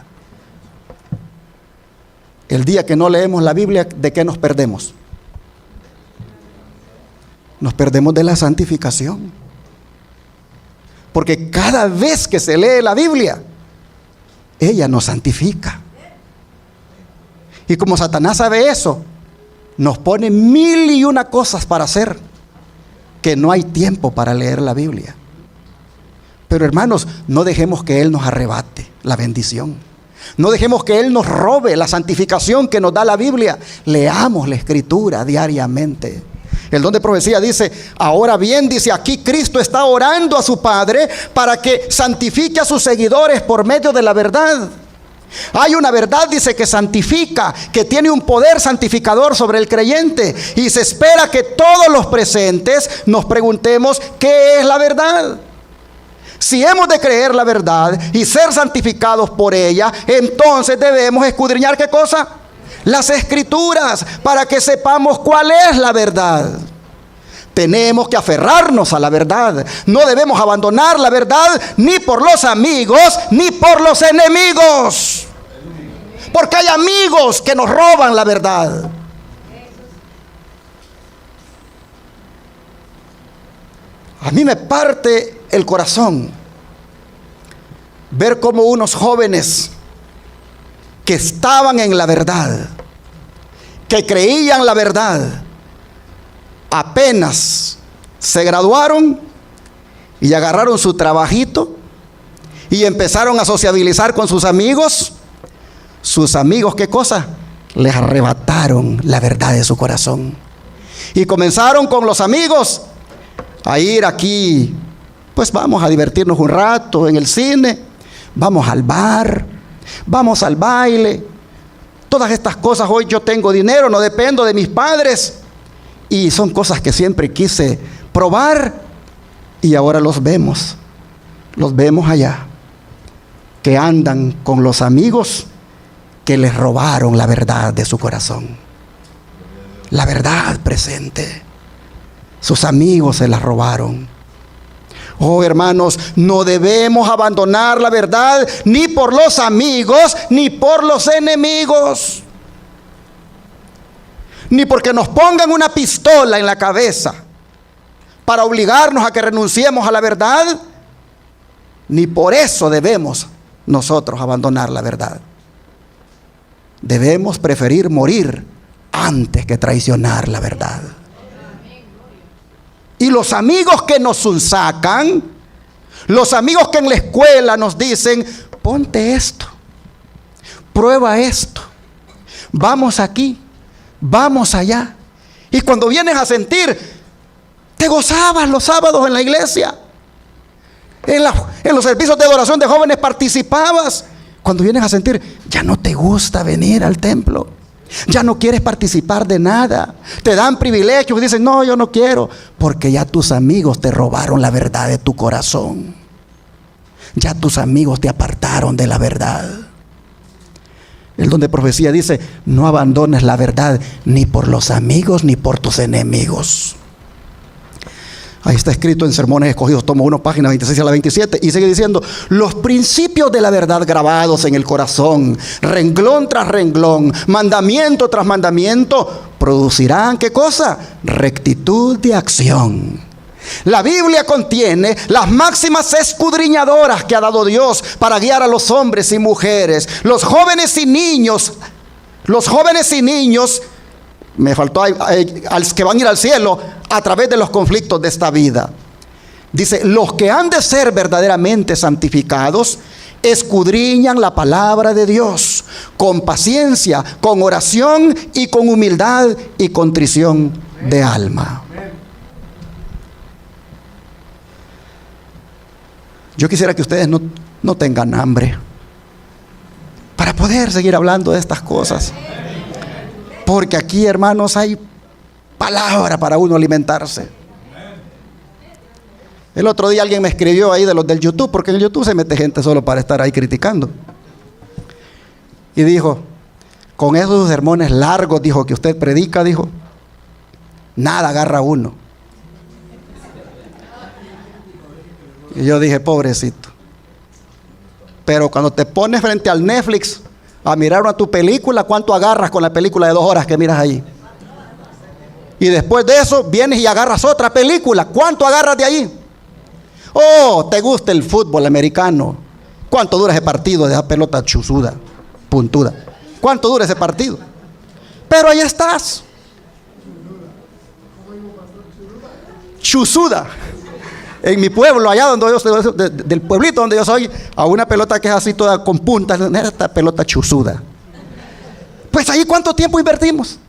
El día que no leemos la Biblia, ¿de qué nos perdemos? Nos perdemos de la santificación. Porque cada vez que se lee la Biblia, ella nos santifica. Y como Satanás sabe eso, nos pone 1001 cosas para hacer, que no hay tiempo para leer la Biblia. Pero hermanos, no dejemos que Él nos arrebate la bendición. No dejemos que Él nos robe la santificación que nos da la Biblia. Leamos la Escritura diariamente. El don de profecía dice: ahora bien, dice aquí, Cristo está orando a su Padre para que santifique a sus seguidores por medio de la verdad. Hay una verdad, dice, que santifica, que tiene un poder santificador sobre el creyente. Y se espera que todos los presentes nos preguntemos: ¿qué es la verdad? Si hemos de creer la verdad y ser santificados por ella, entonces debemos escudriñar ¿qué cosa? Las Escrituras, para que sepamos cuál es la verdad. Tenemos que aferrarnos a la verdad. No debemos abandonar la verdad, ni por los amigos, ni por los enemigos. Porque hay amigos que nos roban la verdad. A mí me parte el corazón ver cómo unos jóvenes que estaban en la verdad, que creían la verdad, apenas se graduaron y agarraron su trabajito y empezaron a sociabilizar con sus amigos. Sus amigos, ¿qué cosa? Les arrebataron la verdad de su corazón. Y comenzaron con los amigos a ir aquí, pues vamos a divertirnos un rato en el cine, vamos al bar, vamos al baile, todas estas cosas. Hoy yo tengo dinero, no dependo de mis padres, y son cosas que siempre quise probar, y ahora los vemos allá, que andan con los amigos que les robaron la verdad de su corazón, la verdad presente. Sus amigos se la robaron. Oh, hermanos, no debemos abandonar la verdad, ni por los amigos, ni por los enemigos, ni porque nos pongan una pistola en la cabeza para obligarnos a que renunciemos a la verdad, ni por eso debemos nosotros abandonar la verdad. Debemos preferir morir antes que traicionar la verdad. Y los amigos que nos sacan, los amigos que en la escuela nos dicen: ponte esto, prueba esto, vamos aquí, vamos allá. Y cuando vienes a sentir, te gozabas los sábados en la iglesia, en los servicios de adoración de jóvenes participabas. Cuando vienes a sentir, ya no te gusta venir al templo, ya no quieres participar de nada, te dan privilegios y dicen: no, yo no quiero, porque ya tus amigos te robaron la verdad de tu corazón. Ya tus amigos te apartaron de la verdad. El don de profecía dice: no abandones la verdad ni por los amigos ni por tus enemigos. Ahí está escrito en Sermones Escogidos, tomo 1, página 26 a la 27, y sigue diciendo: los principios de la verdad grabados en el corazón, renglón tras renglón, mandamiento tras mandamiento, producirán ¿qué cosa? Rectitud de acción. La Biblia contiene las máximas escudriñadoras que ha dado Dios para guiar a los hombres y mujeres, los jóvenes y niños Me faltó que van a ir al cielo a través de los conflictos de esta vida. Dice, los que han de ser verdaderamente santificados escudriñan la palabra de Dios con paciencia, con oración y con humildad y contrición de alma. Yo quisiera que ustedes no tengan hambre para poder seguir hablando de estas cosas. Porque aquí, hermanos, hay palabra para uno alimentarse. El otro día alguien me escribió ahí de los del YouTube, porque en el YouTube se mete gente solo para estar ahí criticando. Y dijo, con esos sermones largos, dijo, que usted predica, dijo, nada agarra a uno. Y yo dije, pobrecito. Pero cuando te pones frente al Netflix a mirar una tu película, ¿cuánto agarras con la película de 2 horas que miras ahí? Y después de eso vienes y agarras otra película, ¿cuánto agarras de ahí? Oh, ¿te gusta el fútbol americano? ¿Cuánto dura ese partido de esa pelota chuzuda, puntuda? ¿Cuánto dura ese partido? Pero ahí estás. Chuzuda. En mi pueblo, allá donde yo soy, del pueblito donde yo soy, a una pelota que es así toda con puntas, esta pelota chuzuda. Pues ahí ¿cuánto tiempo invertimos?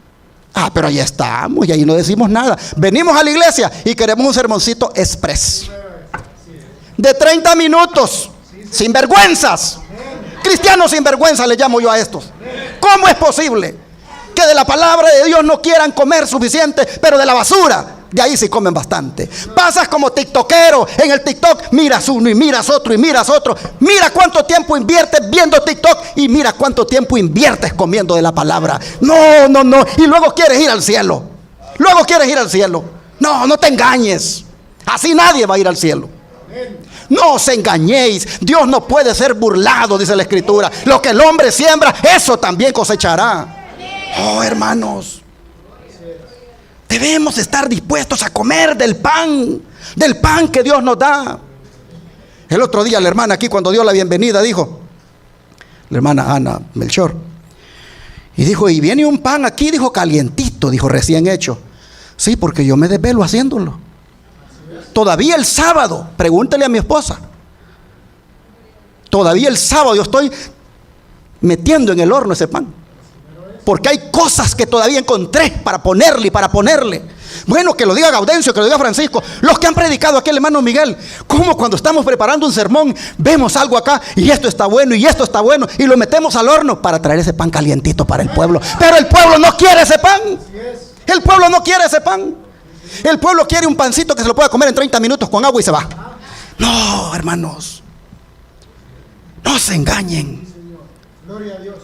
Pero ahí estamos y ahí no decimos nada. Venimos a la iglesia y queremos un sermoncito express de 30 minutos, sin vergüenzas. Cristianos sin vergüenza le llamo yo a estos. ¿Cómo es posible que de la palabra de Dios no quieran comer suficiente, pero de la basura, de ahí sí comen bastante? Pasas como tiktokero en el TikTok, miras uno y miras otro y miras otro. Mira cuánto tiempo inviertes viendo TikTok y mira cuánto tiempo inviertes comiendo de la palabra. No. Y luego quieres ir al cielo. No te engañes. Así nadie va a ir al cielo. No os engañéis. Dios no puede ser burlado, dice la Escritura. Lo que el hombre siembra, eso también cosechará. Oh, hermanos, debemos estar dispuestos a comer del pan que Dios nos da. El otro día la hermana aquí, cuando dio la bienvenida, dijo, la hermana Ana Melchor, y dijo, y viene un pan aquí, dijo, calientito, dijo, recién hecho. Sí, porque yo me desvelo haciéndolo. Todavía el sábado, pregúntele a mi esposa, todavía el sábado yo estoy metiendo en el horno ese pan, porque hay cosas que todavía encontré para ponerle. Bueno, que lo diga Gaudencio, que lo diga Francisco, los que han predicado aquí, el hermano Miguel. Como cuando estamos preparando un sermón, vemos algo acá y esto está bueno y esto está bueno y lo metemos al horno para traer ese pan calientito para el pueblo. Pero el pueblo no quiere ese pan. El pueblo no quiere ese pan. El pueblo quiere un pancito que se lo pueda comer en 30 minutos con agua y se va. No, hermanos, no se engañen. Gloria a Dios.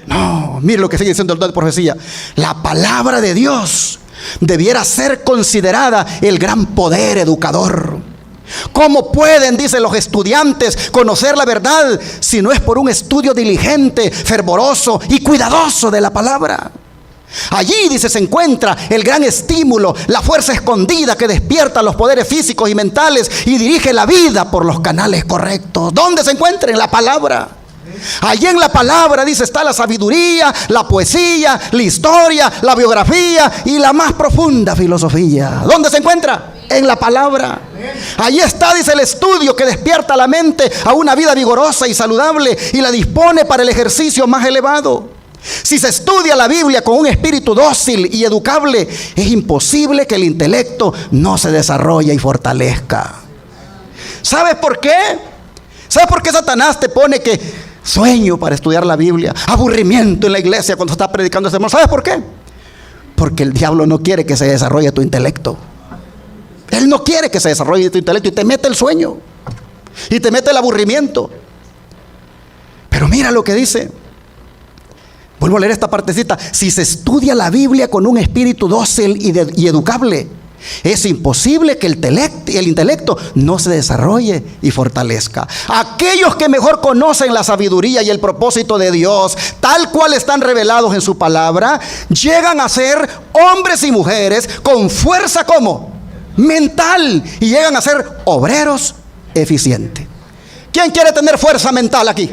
No, mire lo que sigue diciendo el don de profecía. La palabra de Dios debiera ser considerada el gran poder educador. ¿Cómo pueden, dicen los estudiantes, conocer la verdad si no es por un estudio diligente, fervoroso y cuidadoso de la palabra? Allí, dice, se encuentra el gran estímulo, la fuerza escondida que despierta los poderes físicos y mentales y dirige la vida por los canales correctos. ¿Dónde se encuentra? En la palabra. Allí en la palabra, dice, está la sabiduría, la poesía, la historia, la biografía y la más profunda filosofía. ¿Dónde se encuentra? En la palabra. Allí está, dice, el estudio que despierta la mente a una vida vigorosa y saludable y la dispone para el ejercicio más elevado. Si se estudia la Biblia con un espíritu dócil y educable, es imposible que el intelecto no se desarrolle y fortalezca. ¿Sabes por qué? ¿Sabes por qué Satanás te pone que sueño para estudiar la Biblia, aburrimiento en la iglesia cuando está predicando ese sermón? ¿Sabes por qué? Porque el diablo no quiere que se desarrolle tu intelecto. Él no quiere que se desarrolle tu intelecto y te mete el sueño y te mete el aburrimiento. Pero mira lo que dice. Vuelvo a leer esta partecita. Si se estudia la Biblia con un espíritu dócil y educable, es imposible que el intelecto no se desarrolle y fortalezca. Aquellos que mejor conocen la sabiduría y el propósito de Dios, tal cual están revelados en su palabra, llegan a ser hombres y mujeres con fuerza como mental y llegan a ser obreros eficientes. ¿Quién quiere tener fuerza mental aquí?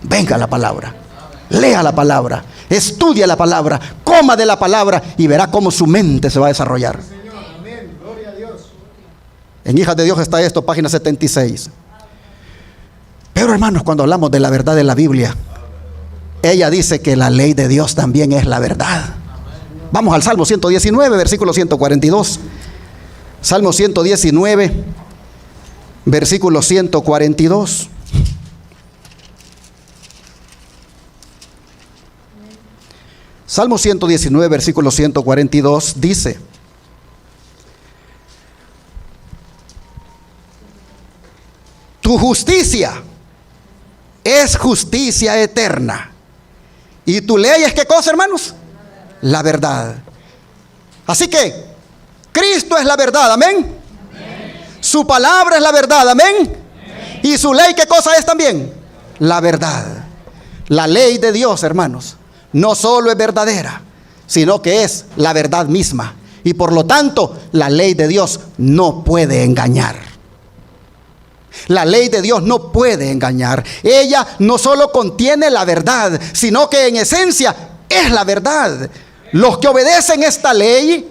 Venga la palabra. Lea la palabra, estudia la palabra, coma de la palabra y verá cómo su mente se va a desarrollar. En Hijas de Dios está esto, página 76. Pero hermanos, cuando hablamos de la verdad de la Biblia, ella dice que la ley de Dios también es la verdad. Vamos al Salmo 119, versículo 142. Salmo 119, versículo 142. Salmo 119, versículo 142 dice: tu justicia es justicia eterna. ¿Y tu ley es qué cosa, hermanos? La verdad. Así que Cristo es la verdad, amén. Su palabra es la verdad, amén. Y su ley, ¿qué cosa es también? La verdad. La ley de Dios, hermanos, no solo es verdadera, sino que es la verdad misma. Y por lo tanto, la ley de Dios no puede engañar. La ley de Dios no puede engañar. Ella no solo contiene la verdad, sino que en esencia es la verdad. Los que obedecen esta ley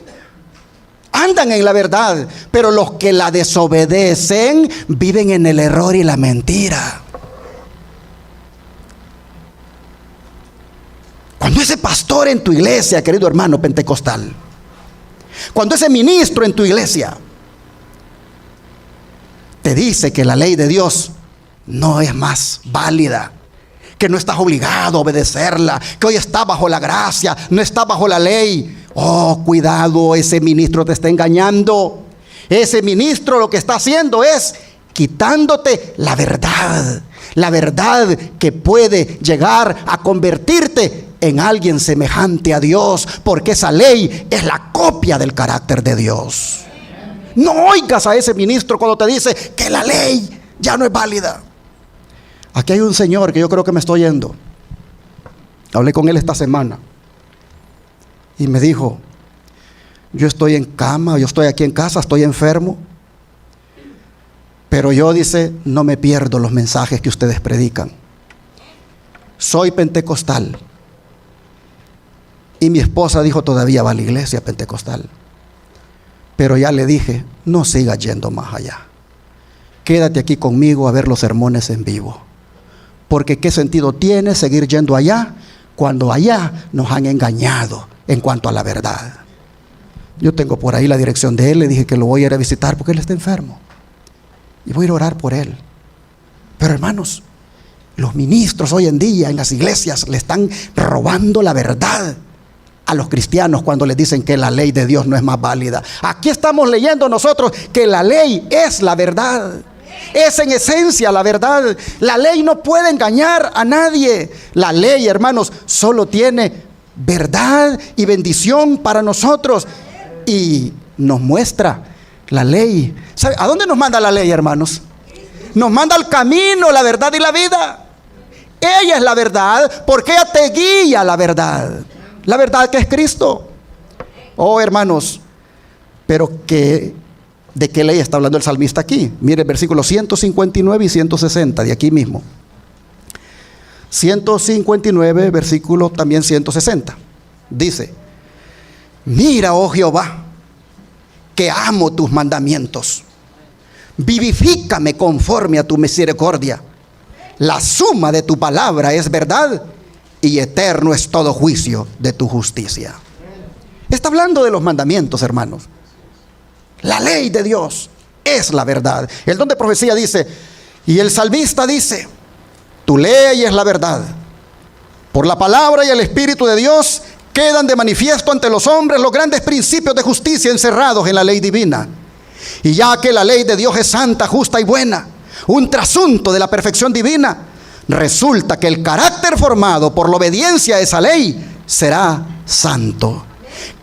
andan en la verdad, pero los que la desobedecen viven en el error y la mentira. Cuando ese pastor en tu iglesia, querido hermano pentecostal, cuando ese ministro en tu iglesia te dice que la ley de Dios no es más válida, que no estás obligado a obedecerla, que hoy está bajo la gracia, no está bajo la ley. Oh, cuidado, ese ministro te está engañando. Ese ministro lo que está haciendo es quitándote la verdad que puede llegar a convertirte en alguien semejante a Dios, porque esa ley es la copia del carácter de Dios. No oigas a ese ministro cuando te dice que la ley ya no es válida. Aquí hay un señor que yo creo que me estoy yendo. Hablé con él esta semana y me dijo: yo estoy en cama, yo estoy aquí en casa, estoy enfermo, pero yo, dice, no me pierdo los mensajes que ustedes predican. Soy pentecostal. Y mi esposa dijo: todavía va a la iglesia pentecostal. Pero ya le dije: no sigas yendo más allá. Quédate aquí conmigo a ver los sermones en vivo. Porque qué sentido tiene seguir yendo allá cuando allá nos han engañado en cuanto a la verdad. Yo tengo por ahí la dirección de él. Le dije que lo voy a ir a visitar porque él está enfermo y voy a ir a orar por él. Pero hermanos, los ministros hoy en día en las iglesias le están robando la verdad a los cristianos cuando les dicen que la ley de Dios no es más válida. Aquí estamos leyendo nosotros que la ley es la verdad. Es en esencia la verdad. La ley no puede engañar a nadie. La ley, hermanos, solo tiene verdad y bendición para nosotros. Y nos muestra la ley. ¿Sabe a dónde nos manda la ley, hermanos? Nos manda al camino, la verdad y la vida. Ella es la verdad porque ella te guía a la verdad. La verdad que es Cristo. Oh, hermanos, pero ¿de qué ley está hablando el salmista aquí? Mire, versículos 159 y 160, de aquí mismo. 159, versículo también 160. Dice: mira, oh Jehová, que amo tus mandamientos. Vivifícame conforme a tu misericordia. La suma de tu palabra es verdad, y eterno es todo juicio de tu justicia. Está hablando de los mandamientos, hermanos. La ley de Dios es la verdad. El don de profecía dice, y el salmista dice: tu ley es la verdad. Por la palabra y el Espíritu de Dios quedan de manifiesto ante los hombres los grandes principios de justicia encerrados en la ley divina. Y ya que la ley de Dios es santa, justa y buena, un trasunto de la perfección divina, resulta que el carácter formado por la obediencia a esa ley será santo.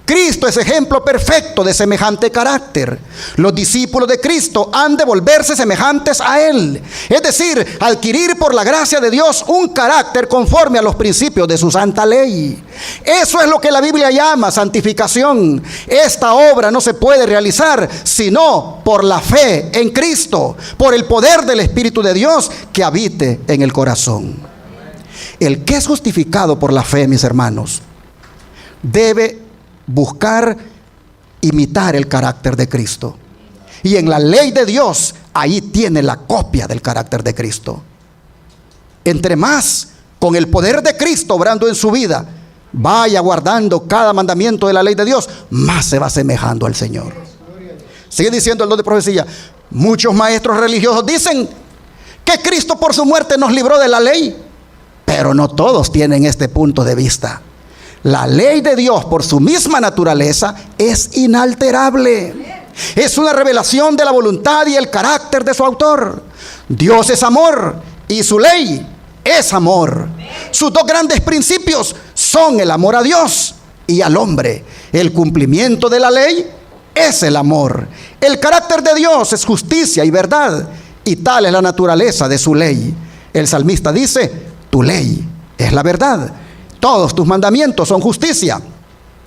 Cristo es ejemplo perfecto de semejante carácter. Los discípulos de Cristo han de volverse semejantes a Él, es decir, adquirir por la gracia de Dios un carácter conforme a los principios de su santa ley. Eso es lo que la Biblia llama santificación. Esta obra no se puede realizar sino por la fe en Cristo, por el poder del Espíritu de Dios que habite en el corazón. El que es justificado por la fe, mis hermanos, debe buscar imitar el carácter de Cristo. Y en la ley de Dios, ahí tiene la copia del carácter de Cristo. Entre más con el poder de Cristo obrando en su vida, vaya guardando cada mandamiento de la ley de Dios, más se va asemejando al Señor. Sigue diciendo el don de profecía. Muchos maestros religiosos dicen que Cristo por su muerte nos libró de la ley, pero no todos tienen este punto de vista. La ley de Dios por su misma naturaleza es inalterable. Es una revelación de la voluntad y el carácter de su autor. Dios es amor y su ley es amor. Sus dos grandes principios son el amor a Dios y al hombre. El cumplimiento de la ley es el amor. El carácter de Dios es justicia y verdad, y tal es la naturaleza de su ley. El salmista dice: tu ley es la verdad, todos tus mandamientos son justicia.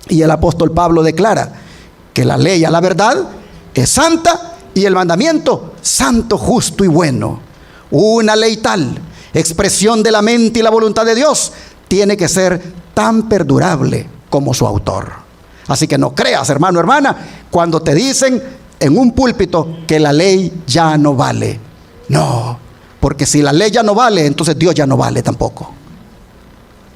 Y el apóstol Pablo declara que la ley a la verdad es santa y el mandamiento santo, justo y bueno. Una ley tal, expresión de la mente y la voluntad de Dios, tiene que ser tan perdurable como su autor. Así que no creas, hermano, hermana, cuando te dicen en un púlpito que la ley ya no vale. No, porque si la ley ya no vale, entonces Dios ya no vale tampoco.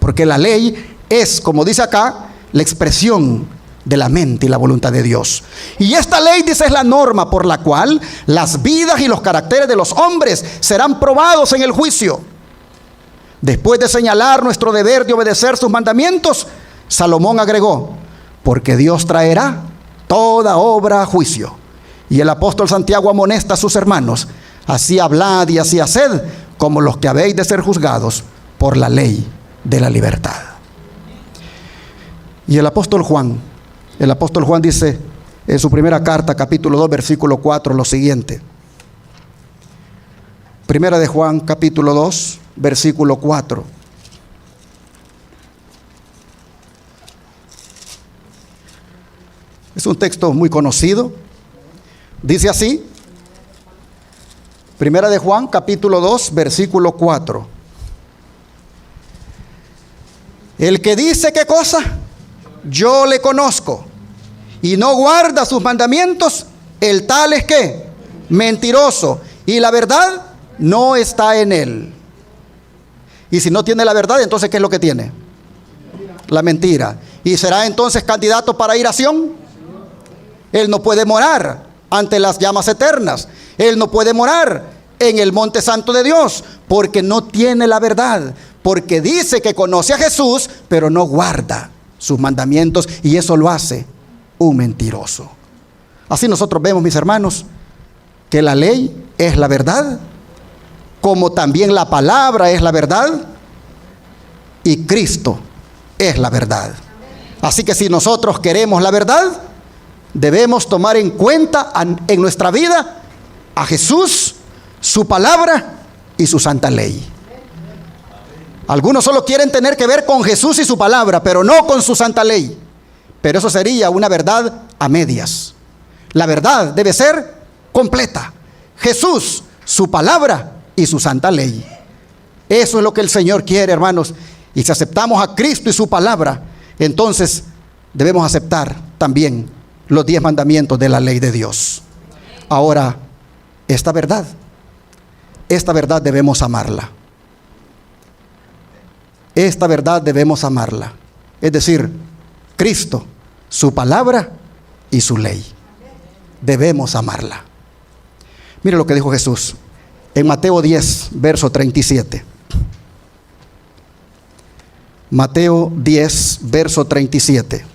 Porque la ley es, como dice acá, la expresión de la mente y la voluntad de Dios. Y esta ley, dice, es la norma por la cual las vidas y los caracteres de los hombres serán probados en el juicio. Después de señalar nuestro deber de obedecer sus mandamientos, Salomón agregó: porque Dios traerá toda obra a juicio. Y el apóstol Santiago amonesta a sus hermanos: así hablad y así haced, como los que habéis de ser juzgados por la ley de la libertad. Y el apóstol Juan dice en su primera carta, capítulo 2, versículo 4, lo siguiente. Primera de Juan, capítulo 2, versículo 4. Es un texto muy conocido. Dice así: Primera de Juan, capítulo 2, versículo 4. El que dice qué cosa, yo le conozco, y no guarda sus mandamientos, el tal es que mentiroso, y la verdad no está en él. Y si no tiene la verdad, entonces ¿qué es lo que tiene? La mentira. ¿Y será entonces candidato para ir a Sión? Él no puede morar ante las llamas eternas. Él no puede morar en el monte santo de Dios, porque no tiene la verdad. Porque dice que conoce a Jesús, pero no guarda sus mandamientos, y eso lo hace un mentiroso. Así nosotros vemos, mis hermanos, que la ley es la verdad, como también la palabra es la verdad, y Cristo es la verdad. Así que si nosotros queremos la verdad, debemos tomar en cuenta en nuestra vida a Jesús, su palabra y su santa ley. Algunos solo quieren tener que ver con Jesús y su palabra, pero no con su santa ley. Pero eso sería una verdad a medias. La verdad debe ser completa. Jesús, su palabra y su santa ley. Eso es lo que el Señor quiere, hermanos. Y si aceptamos a Cristo y su palabra, entonces debemos aceptar también los 10 mandamientos de la ley de Dios. Ahora, esta verdad debemos amarla. Esta verdad debemos amarla. Es decir, Cristo, su palabra y su ley. Debemos amarla. Mire lo que dijo Jesús en Mateo 10, verso 37. Mateo 10, verso 37.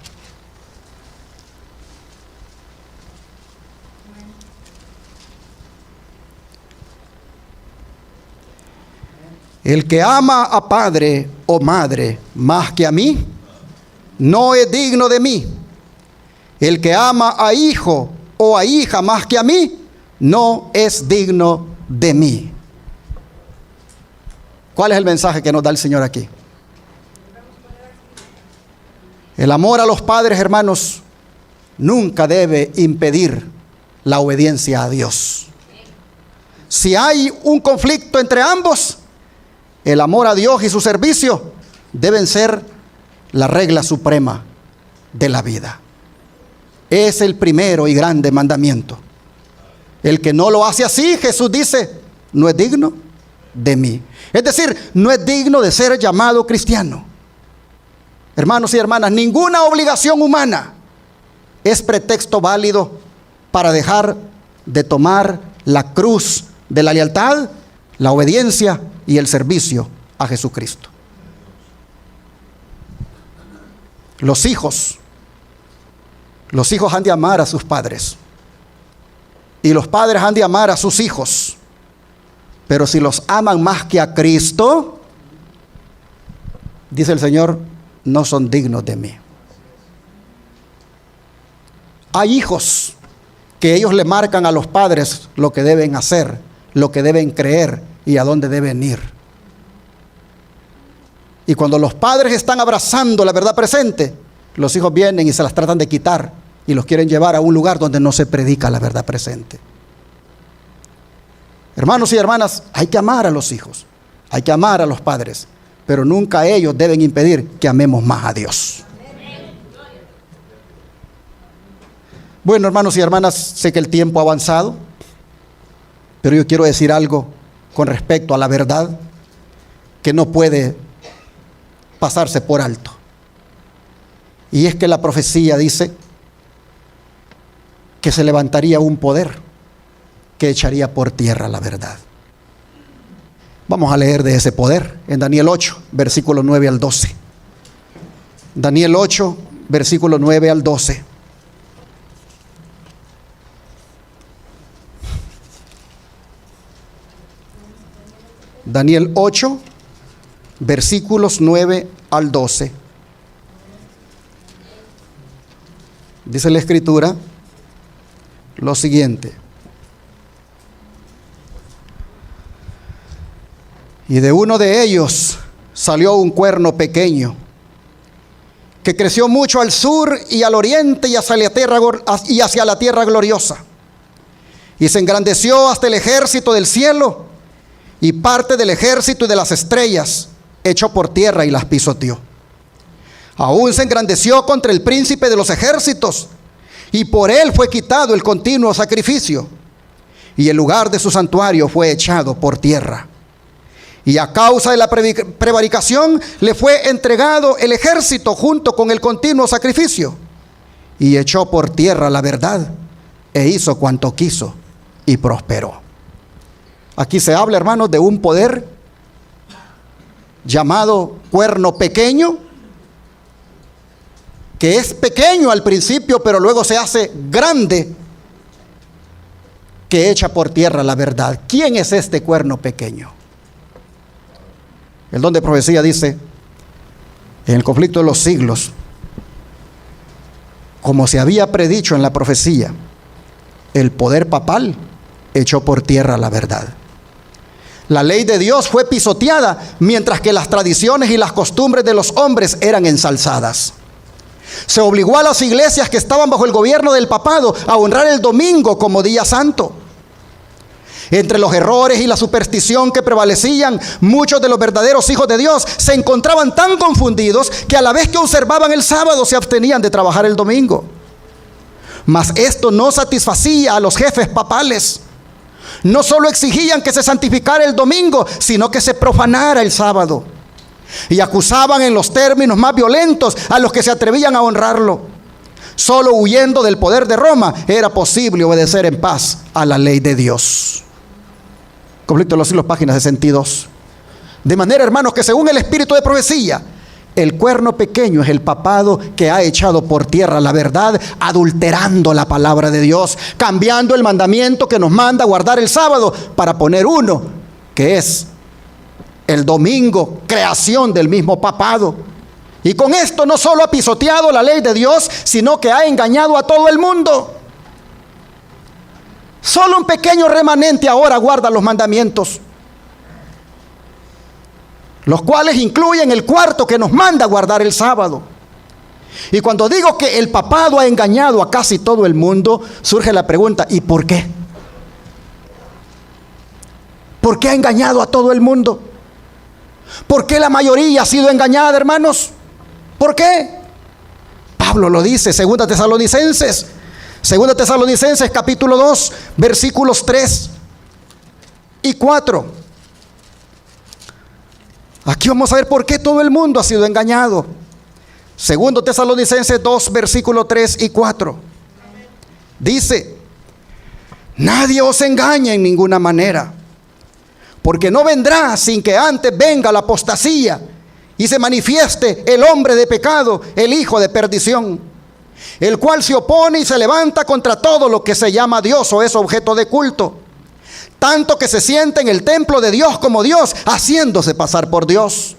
El que ama a padre o madre más que a mí, no es digno de mí. El que ama a hijo o a hija más que a mí, no es digno de mí. ¿Cuál es el mensaje que nos da el Señor aquí? El amor a los padres, hermanos, nunca debe impedir la obediencia a Dios. Si hay un conflicto entre ambos, el amor a Dios y su servicio deben ser la regla suprema de la vida. Es el primero y grande mandamiento. El que no lo hace así, Jesús dice, no es digno de mí. Es decir, no es digno de ser llamado cristiano. Hermanos y hermanas, ninguna obligación humana es pretexto válido para dejar de tomar la cruz de la lealtad, la obediencia y el servicio a Jesucristo. Los hijos han de amar a sus padres y los padres han de amar a sus hijos. Pero si los aman más que a Cristo, dice el Señor, no son dignos de mí. Hay hijos que ellos le marcan a los padres lo que deben hacer, lo que deben creer y a dónde deben ir. Y cuando los padres están abrazando la verdad presente, los hijos vienen y se las tratan de quitar y los quieren llevar a un lugar donde no se predica la verdad presente. Hermanos y hermanas, hay que amar a los hijos, hay que amar a los padres, pero nunca ellos deben impedir que amemos más a Dios. Bueno, hermanos y hermanas, sé que el tiempo ha avanzado, pero yo quiero decir algo con respecto a la verdad que no puede pasarse por alto. Y es que la profecía dice que se levantaría un poder que echaría por tierra la verdad. Vamos a leer de ese poder en Daniel 8, versículo 9 al 12. Daniel 8, versículo 9 al 12. Daniel 8, versículos 9 al 12. Dice la Escritura lo siguiente: y de uno de ellos salió un cuerno pequeño, que creció mucho al sur y al oriente y hacia la tierra gloriosa, y se engrandeció hasta el ejército del cielo, y parte del ejército y de las estrellas echó por tierra y las pisoteó. Aún se engrandeció contra el príncipe de los ejércitos, y por él fue quitado el continuo sacrificio, y el lugar de su santuario fue echado por tierra. Y a causa de la prevaricación le fue entregado el ejército junto con el continuo sacrificio, y echó por tierra la verdad, e hizo cuanto quiso, y prosperó. Aquí se habla, hermanos, de un poder llamado cuerno pequeño, que es pequeño al principio, pero luego se hace grande, que echa por tierra la verdad. ¿Quién es este cuerno pequeño? El don de profecía dice, en el conflicto de los siglos, como se había predicho en la profecía, el poder papal echó por tierra la verdad. La ley de Dios fue pisoteada, mientras que las tradiciones y las costumbres de los hombres eran ensalzadas. Se obligó a las iglesias que estaban bajo el gobierno del papado a honrar el domingo como día santo. Entre los errores y la superstición que prevalecían, muchos de los verdaderos hijos de Dios se encontraban tan confundidos que a la vez que observaban el sábado se abstenían de trabajar el domingo. Mas esto no satisfacía a los jefes papales. No solo exigían que se santificara el domingo, sino que se profanara el sábado. Y acusaban en los términos más violentos a los que se atrevían a honrarlo. Solo huyendo del poder de Roma era posible obedecer en paz a la ley de Dios. Conflicto de los siglos, página 62. De manera, hermanos, que según el espíritu de profecía, el cuerno pequeño es el papado que ha echado por tierra la verdad, adulterando la palabra de Dios, cambiando el mandamiento que nos manda guardar el sábado para poner uno, que es el domingo, creación del mismo papado. Y con esto no solo ha pisoteado la ley de Dios, sino que ha engañado a todo el mundo. Solo un pequeño remanente ahora guarda los mandamientos, los cuales incluyen el cuarto que nos manda guardar el sábado. Y cuando digo que el papado ha engañado a casi todo el mundo, surge la pregunta, ¿y por qué? ¿Por qué ha engañado a todo el mundo? ¿Por qué la mayoría ha sido engañada, hermanos? ¿Por qué? Pablo lo dice, 2 Tesalonicenses capítulo 2, versículos 3 y 4. Aquí vamos a ver por qué todo el mundo ha sido engañado. 2 Tesalonicenses 2, versículos 3 y 4. Dice: nadie os engañe en ninguna manera, porque no vendrá sin que antes venga la apostasía y se manifieste el hombre de pecado, el hijo de perdición, el cual se opone y se levanta contra todo lo que se llama Dios o es objeto de culto, tanto que se siente en el templo de Dios como Dios, haciéndose pasar por Dios.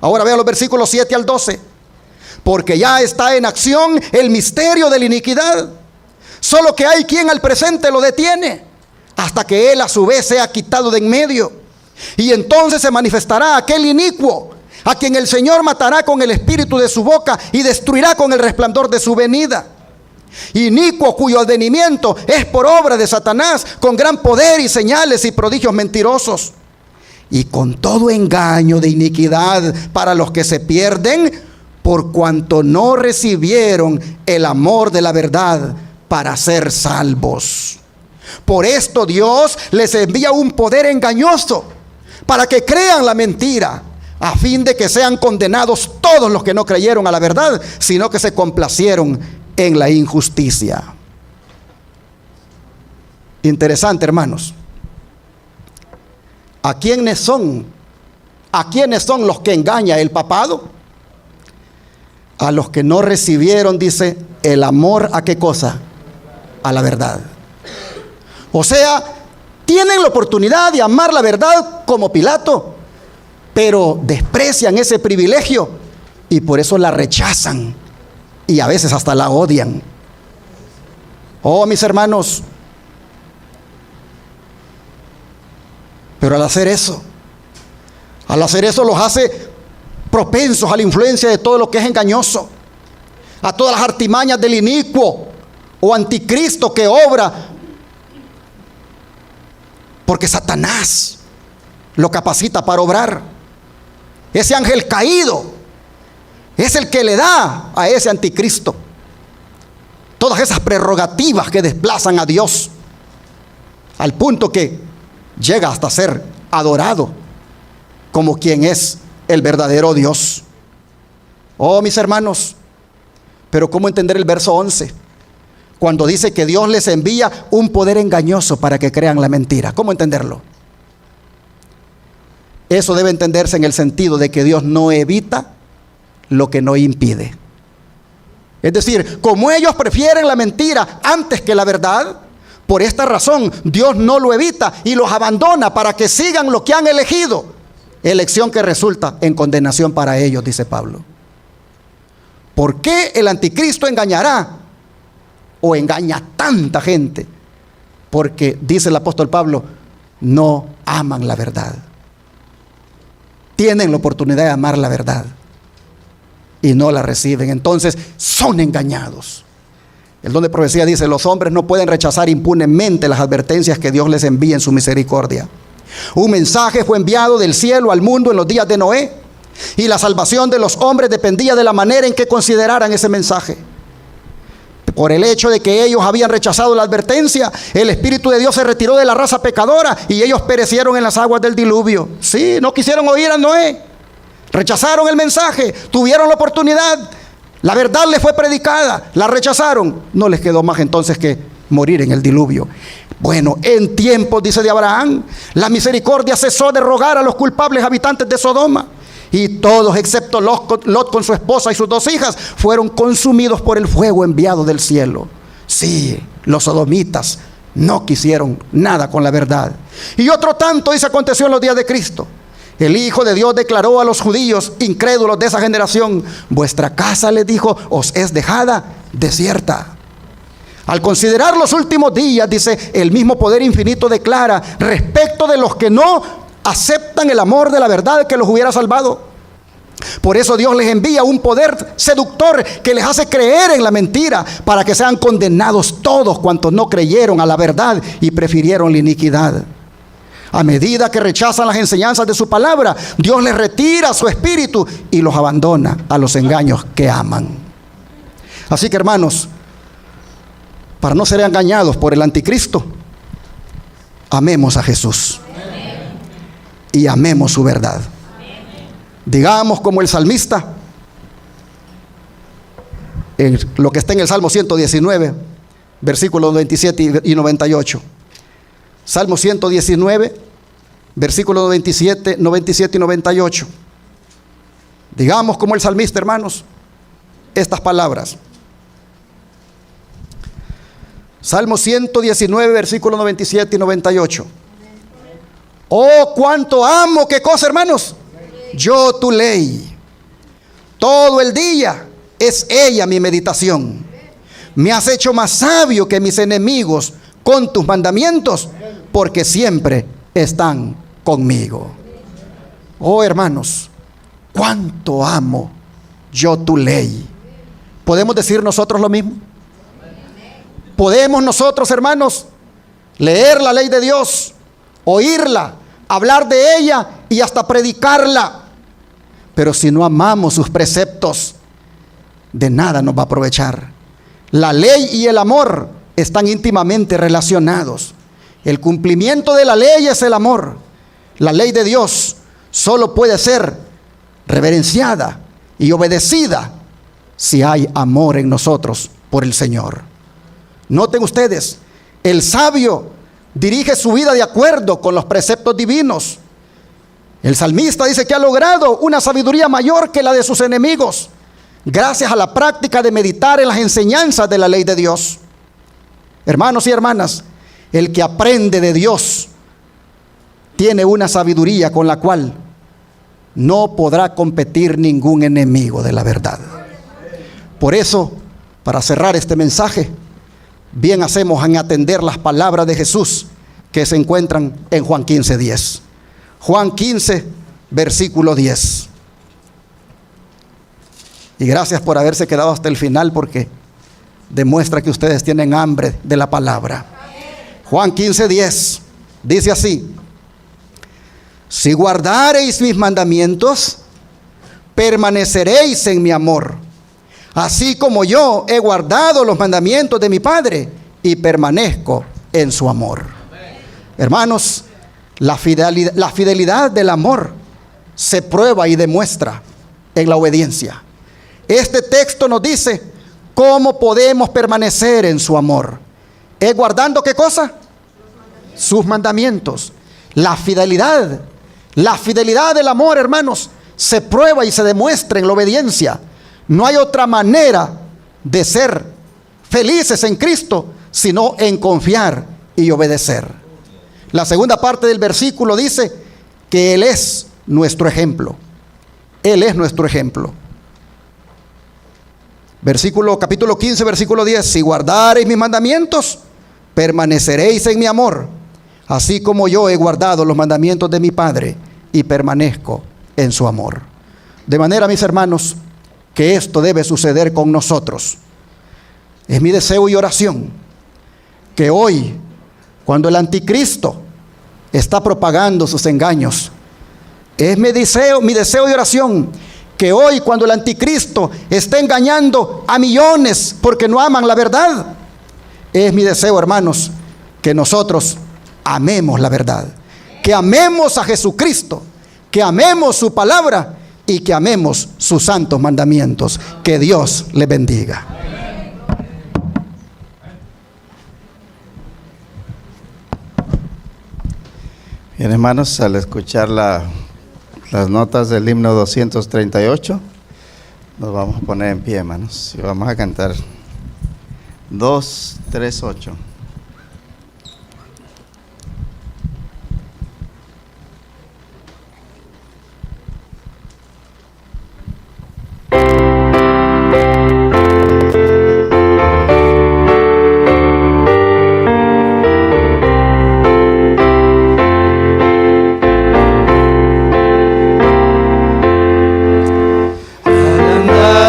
Ahora vean los versículos 7 al 12. Porque ya está en acción el misterio de la iniquidad, solo que hay quien al presente lo detiene, hasta que él a su vez sea quitado de en medio. Y entonces se manifestará aquel inicuo, a quien el Señor matará con el espíritu de su boca y destruirá con el resplandor de su venida. Inicuo cuyo advenimiento es por obra de Satanás, con gran poder y señales y prodigios mentirosos, y con todo engaño de iniquidad para los que se pierden, por cuanto no recibieron el amor de la verdad para ser salvos. Por esto Dios les envía un poder engañoso para que crean la mentira, a fin de que sean condenados todos los que no creyeron a la verdad, sino que se complacieron en la injusticia. Interesante, hermanos. ¿A quiénes son los que engaña el papado? A los que no recibieron, dice, el amor ¿a qué cosa? A la verdad. O sea, tienen la oportunidad de amar la verdad como Pilato, pero desprecian ese privilegio y por eso la rechazan y a veces hasta la odian. Oh, mis hermanos, pero al hacer eso los hace propensos a la influencia de todo lo que es engañoso, a todas las artimañas del inicuo o anticristo que obra, porque Satanás lo capacita para obrar. Ese ángel caído es el que le da a ese anticristo todas esas prerrogativas que desplazan a Dios, al punto que llega hasta ser adorado como quien es el verdadero Dios. Oh, mis hermanos, pero ¿cómo entender el verso 11? Cuando dice que Dios les envía un poder engañoso para que crean la mentira. ¿Cómo entenderlo? Eso debe entenderse en el sentido de que Dios no evita lo que no impide. Es decir, como ellos prefieren la mentira antes que la verdad, por esta razón Dios no lo evita y los abandona para que sigan lo que han elegido. Elección que resulta en condenación para ellos, dice Pablo. ¿Por qué el anticristo engañará o engaña tanta gente? Porque, dice el apóstol Pablo, no aman la verdad. Tienen la oportunidad de amar la verdad y no la reciben, entonces son engañados. El don de profecía dice: los hombres no pueden rechazar impunemente las advertencias que Dios les envía en su misericordia. Un mensaje fue enviado del cielo al mundo en los días de Noé, y la salvación de los hombres dependía de la manera en que consideraran ese mensaje. Por el hecho de que ellos habían rechazado la advertencia, el Espíritu de Dios se retiró de la raza pecadora y ellos perecieron en las aguas del diluvio. Sí, no quisieron oír a Noé, rechazaron el mensaje, tuvieron la oportunidad, la verdad les fue predicada, la rechazaron, no les quedó más entonces que morir en el diluvio. Bueno, en tiempos, dice, de Abraham, la misericordia cesó de rogar a los culpables habitantes de Sodoma, y todos excepto Lot con su esposa y sus 2 hijas fueron consumidos por el fuego enviado del cielo. Sí, los sodomitas no quisieron nada con la verdad. Y otro tanto, dice, aconteció en los días de Cristo. El Hijo de Dios declaró a los judíos incrédulos de esa generación: vuestra casa, les dijo, os es dejada desierta. Al considerar los últimos días, dice, el mismo poder infinito declara respecto de los que no aceptan el amor de la verdad que los hubiera salvado. Por eso Dios les envía un poder seductor que les hace creer en la mentira, para que sean condenados todos cuantos no creyeron a la verdad y prefirieron la iniquidad. A medida que rechazan las enseñanzas de su palabra, Dios les retira su espíritu y los abandona a los engaños que aman. Así que, hermanos, para no ser engañados por el anticristo, amemos a Jesús y amemos su verdad. Digamos como el salmista, lo que está en el Salmo 119, versículos 27 y 98. Salmo 119, versículos 97 y 98. Digamos como el salmista, hermanos, estas palabras. Salmo 119, versículos 97 y 98. Oh, cuánto amo, ¿qué cosa, hermanos? Yo tu ley. Todo el día es ella mi meditación. Me has hecho más sabio que mis enemigos con tus mandamientos, porque siempre están conmigo. Oh, hermanos, cuánto amo yo tu ley. ¿Podemos decir nosotros lo mismo? ¿Podemos nosotros, hermanos, leer la ley de Dios, oírla, hablar de ella y hasta predicarla? Pero si no amamos sus preceptos, de nada nos va a aprovechar. La ley y el amor están íntimamente relacionados. El cumplimiento de la ley es el amor. La ley de Dios solo puede ser reverenciada y obedecida si hay amor en nosotros por el Señor. Noten ustedes, el sabio dirige su vida de acuerdo con los preceptos divinos. El salmista dice que ha logrado una sabiduría mayor que la de sus enemigos, gracias a la práctica de meditar en las enseñanzas de la ley de Dios. Hermanos y hermanas, el que aprende de Dios tiene una sabiduría con la cual no podrá competir ningún enemigo de la verdad. Por eso, para cerrar este mensaje, bien hacemos en atender las palabras de Jesús que se encuentran en Juan 15:10. Juan 15, versículo 10. Y gracias por haberse quedado hasta el final, porque demuestra que ustedes tienen hambre de la palabra. Juan 15:10 dice así: si guardareis mis mandamientos, permaneceréis en mi amor, así como yo he guardado los mandamientos de mi Padre y permanezco en su amor. Hermanos, la fidelidad del amor se prueba y demuestra en la obediencia. Este texto nos dice cómo podemos permanecer en su amor. ¿Es guardando qué cosa? Sus mandamientos. La fidelidad del amor, hermanos, se prueba y se demuestra en la obediencia. No hay otra manera de ser felices en Cristo sino en confiar y obedecer. La segunda parte del versículo dice que Él es nuestro ejemplo. Él es nuestro ejemplo. Capítulo 15, versículo 10. Si guardareis mis mandamientos, permaneceréis en mi amor, así como yo he guardado los mandamientos de mi Padre y permanezco en su amor. De manera, mis hermanos, que esto debe suceder con nosotros. Es mi deseo y oración que hoy, cuando el anticristo está propagando sus engaños, es mi deseo y oración que hoy, cuando el anticristo está engañando a millones porque no aman la verdad, es mi deseo, hermanos, que nosotros amemos la verdad, que amemos a Jesucristo, que amemos su palabra y que amemos sus santos mandamientos. Que Dios les bendiga. Bien, hermanos, al escuchar las notas del himno 238, nos vamos a poner en pie, hermanos, y vamos a cantar 238.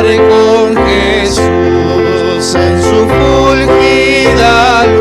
Con Jesús en su fulgida luz.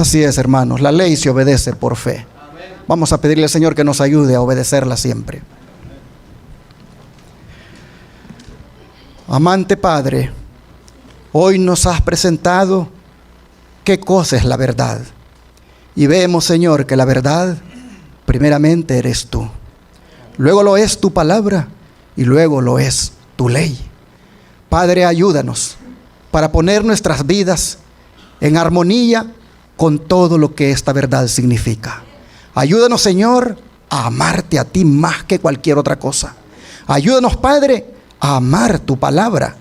Así es, hermanos, la ley se obedece por fe. Vamos a pedirle al Señor que nos ayude a obedecerla siempre. Amante Padre, hoy nos has presentado qué cosa es la verdad. Y vemos, Señor, que la verdad primeramente eres tú. Luego lo es tu palabra y luego lo es tu ley. Padre, ayúdanos para poner nuestras vidas en armonía con todo lo que esta verdad significa. Ayúdanos, Señor, a amarte a ti más que cualquier otra cosa. Ayúdanos, Padre, a amar tu palabra,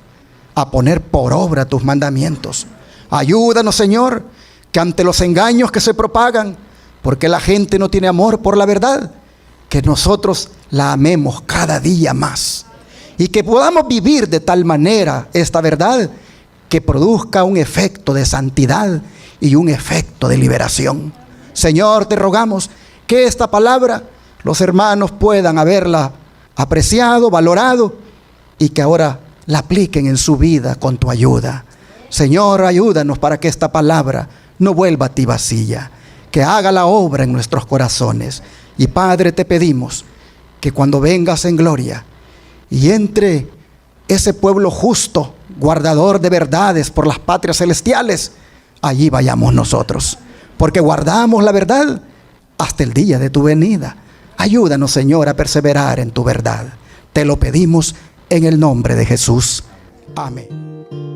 a poner por obra tus mandamientos. Ayúdanos, Señor, que ante los engaños que se propagan, porque la gente no tiene amor por la verdad, que nosotros la amemos cada día más. Y que podamos vivir de tal manera esta verdad que produzca un efecto de santidad y un efecto de liberación. Señor, te rogamos que esta palabra los hermanos puedan haberla apreciado, valorado y que ahora la apliquen en su vida con tu ayuda. Señor, ayúdanos para que esta palabra no vuelva a ti vacía, que haga la obra en nuestros corazones. Y Padre, te pedimos que cuando vengas en gloria y entre ese pueblo justo, guardador de verdades por las patrias celestiales, allí vayamos nosotros, porque guardamos la verdad hasta el día de tu venida. Ayúdanos, Señor, a perseverar en tu verdad. Te lo pedimos en el nombre de Jesús. Amén.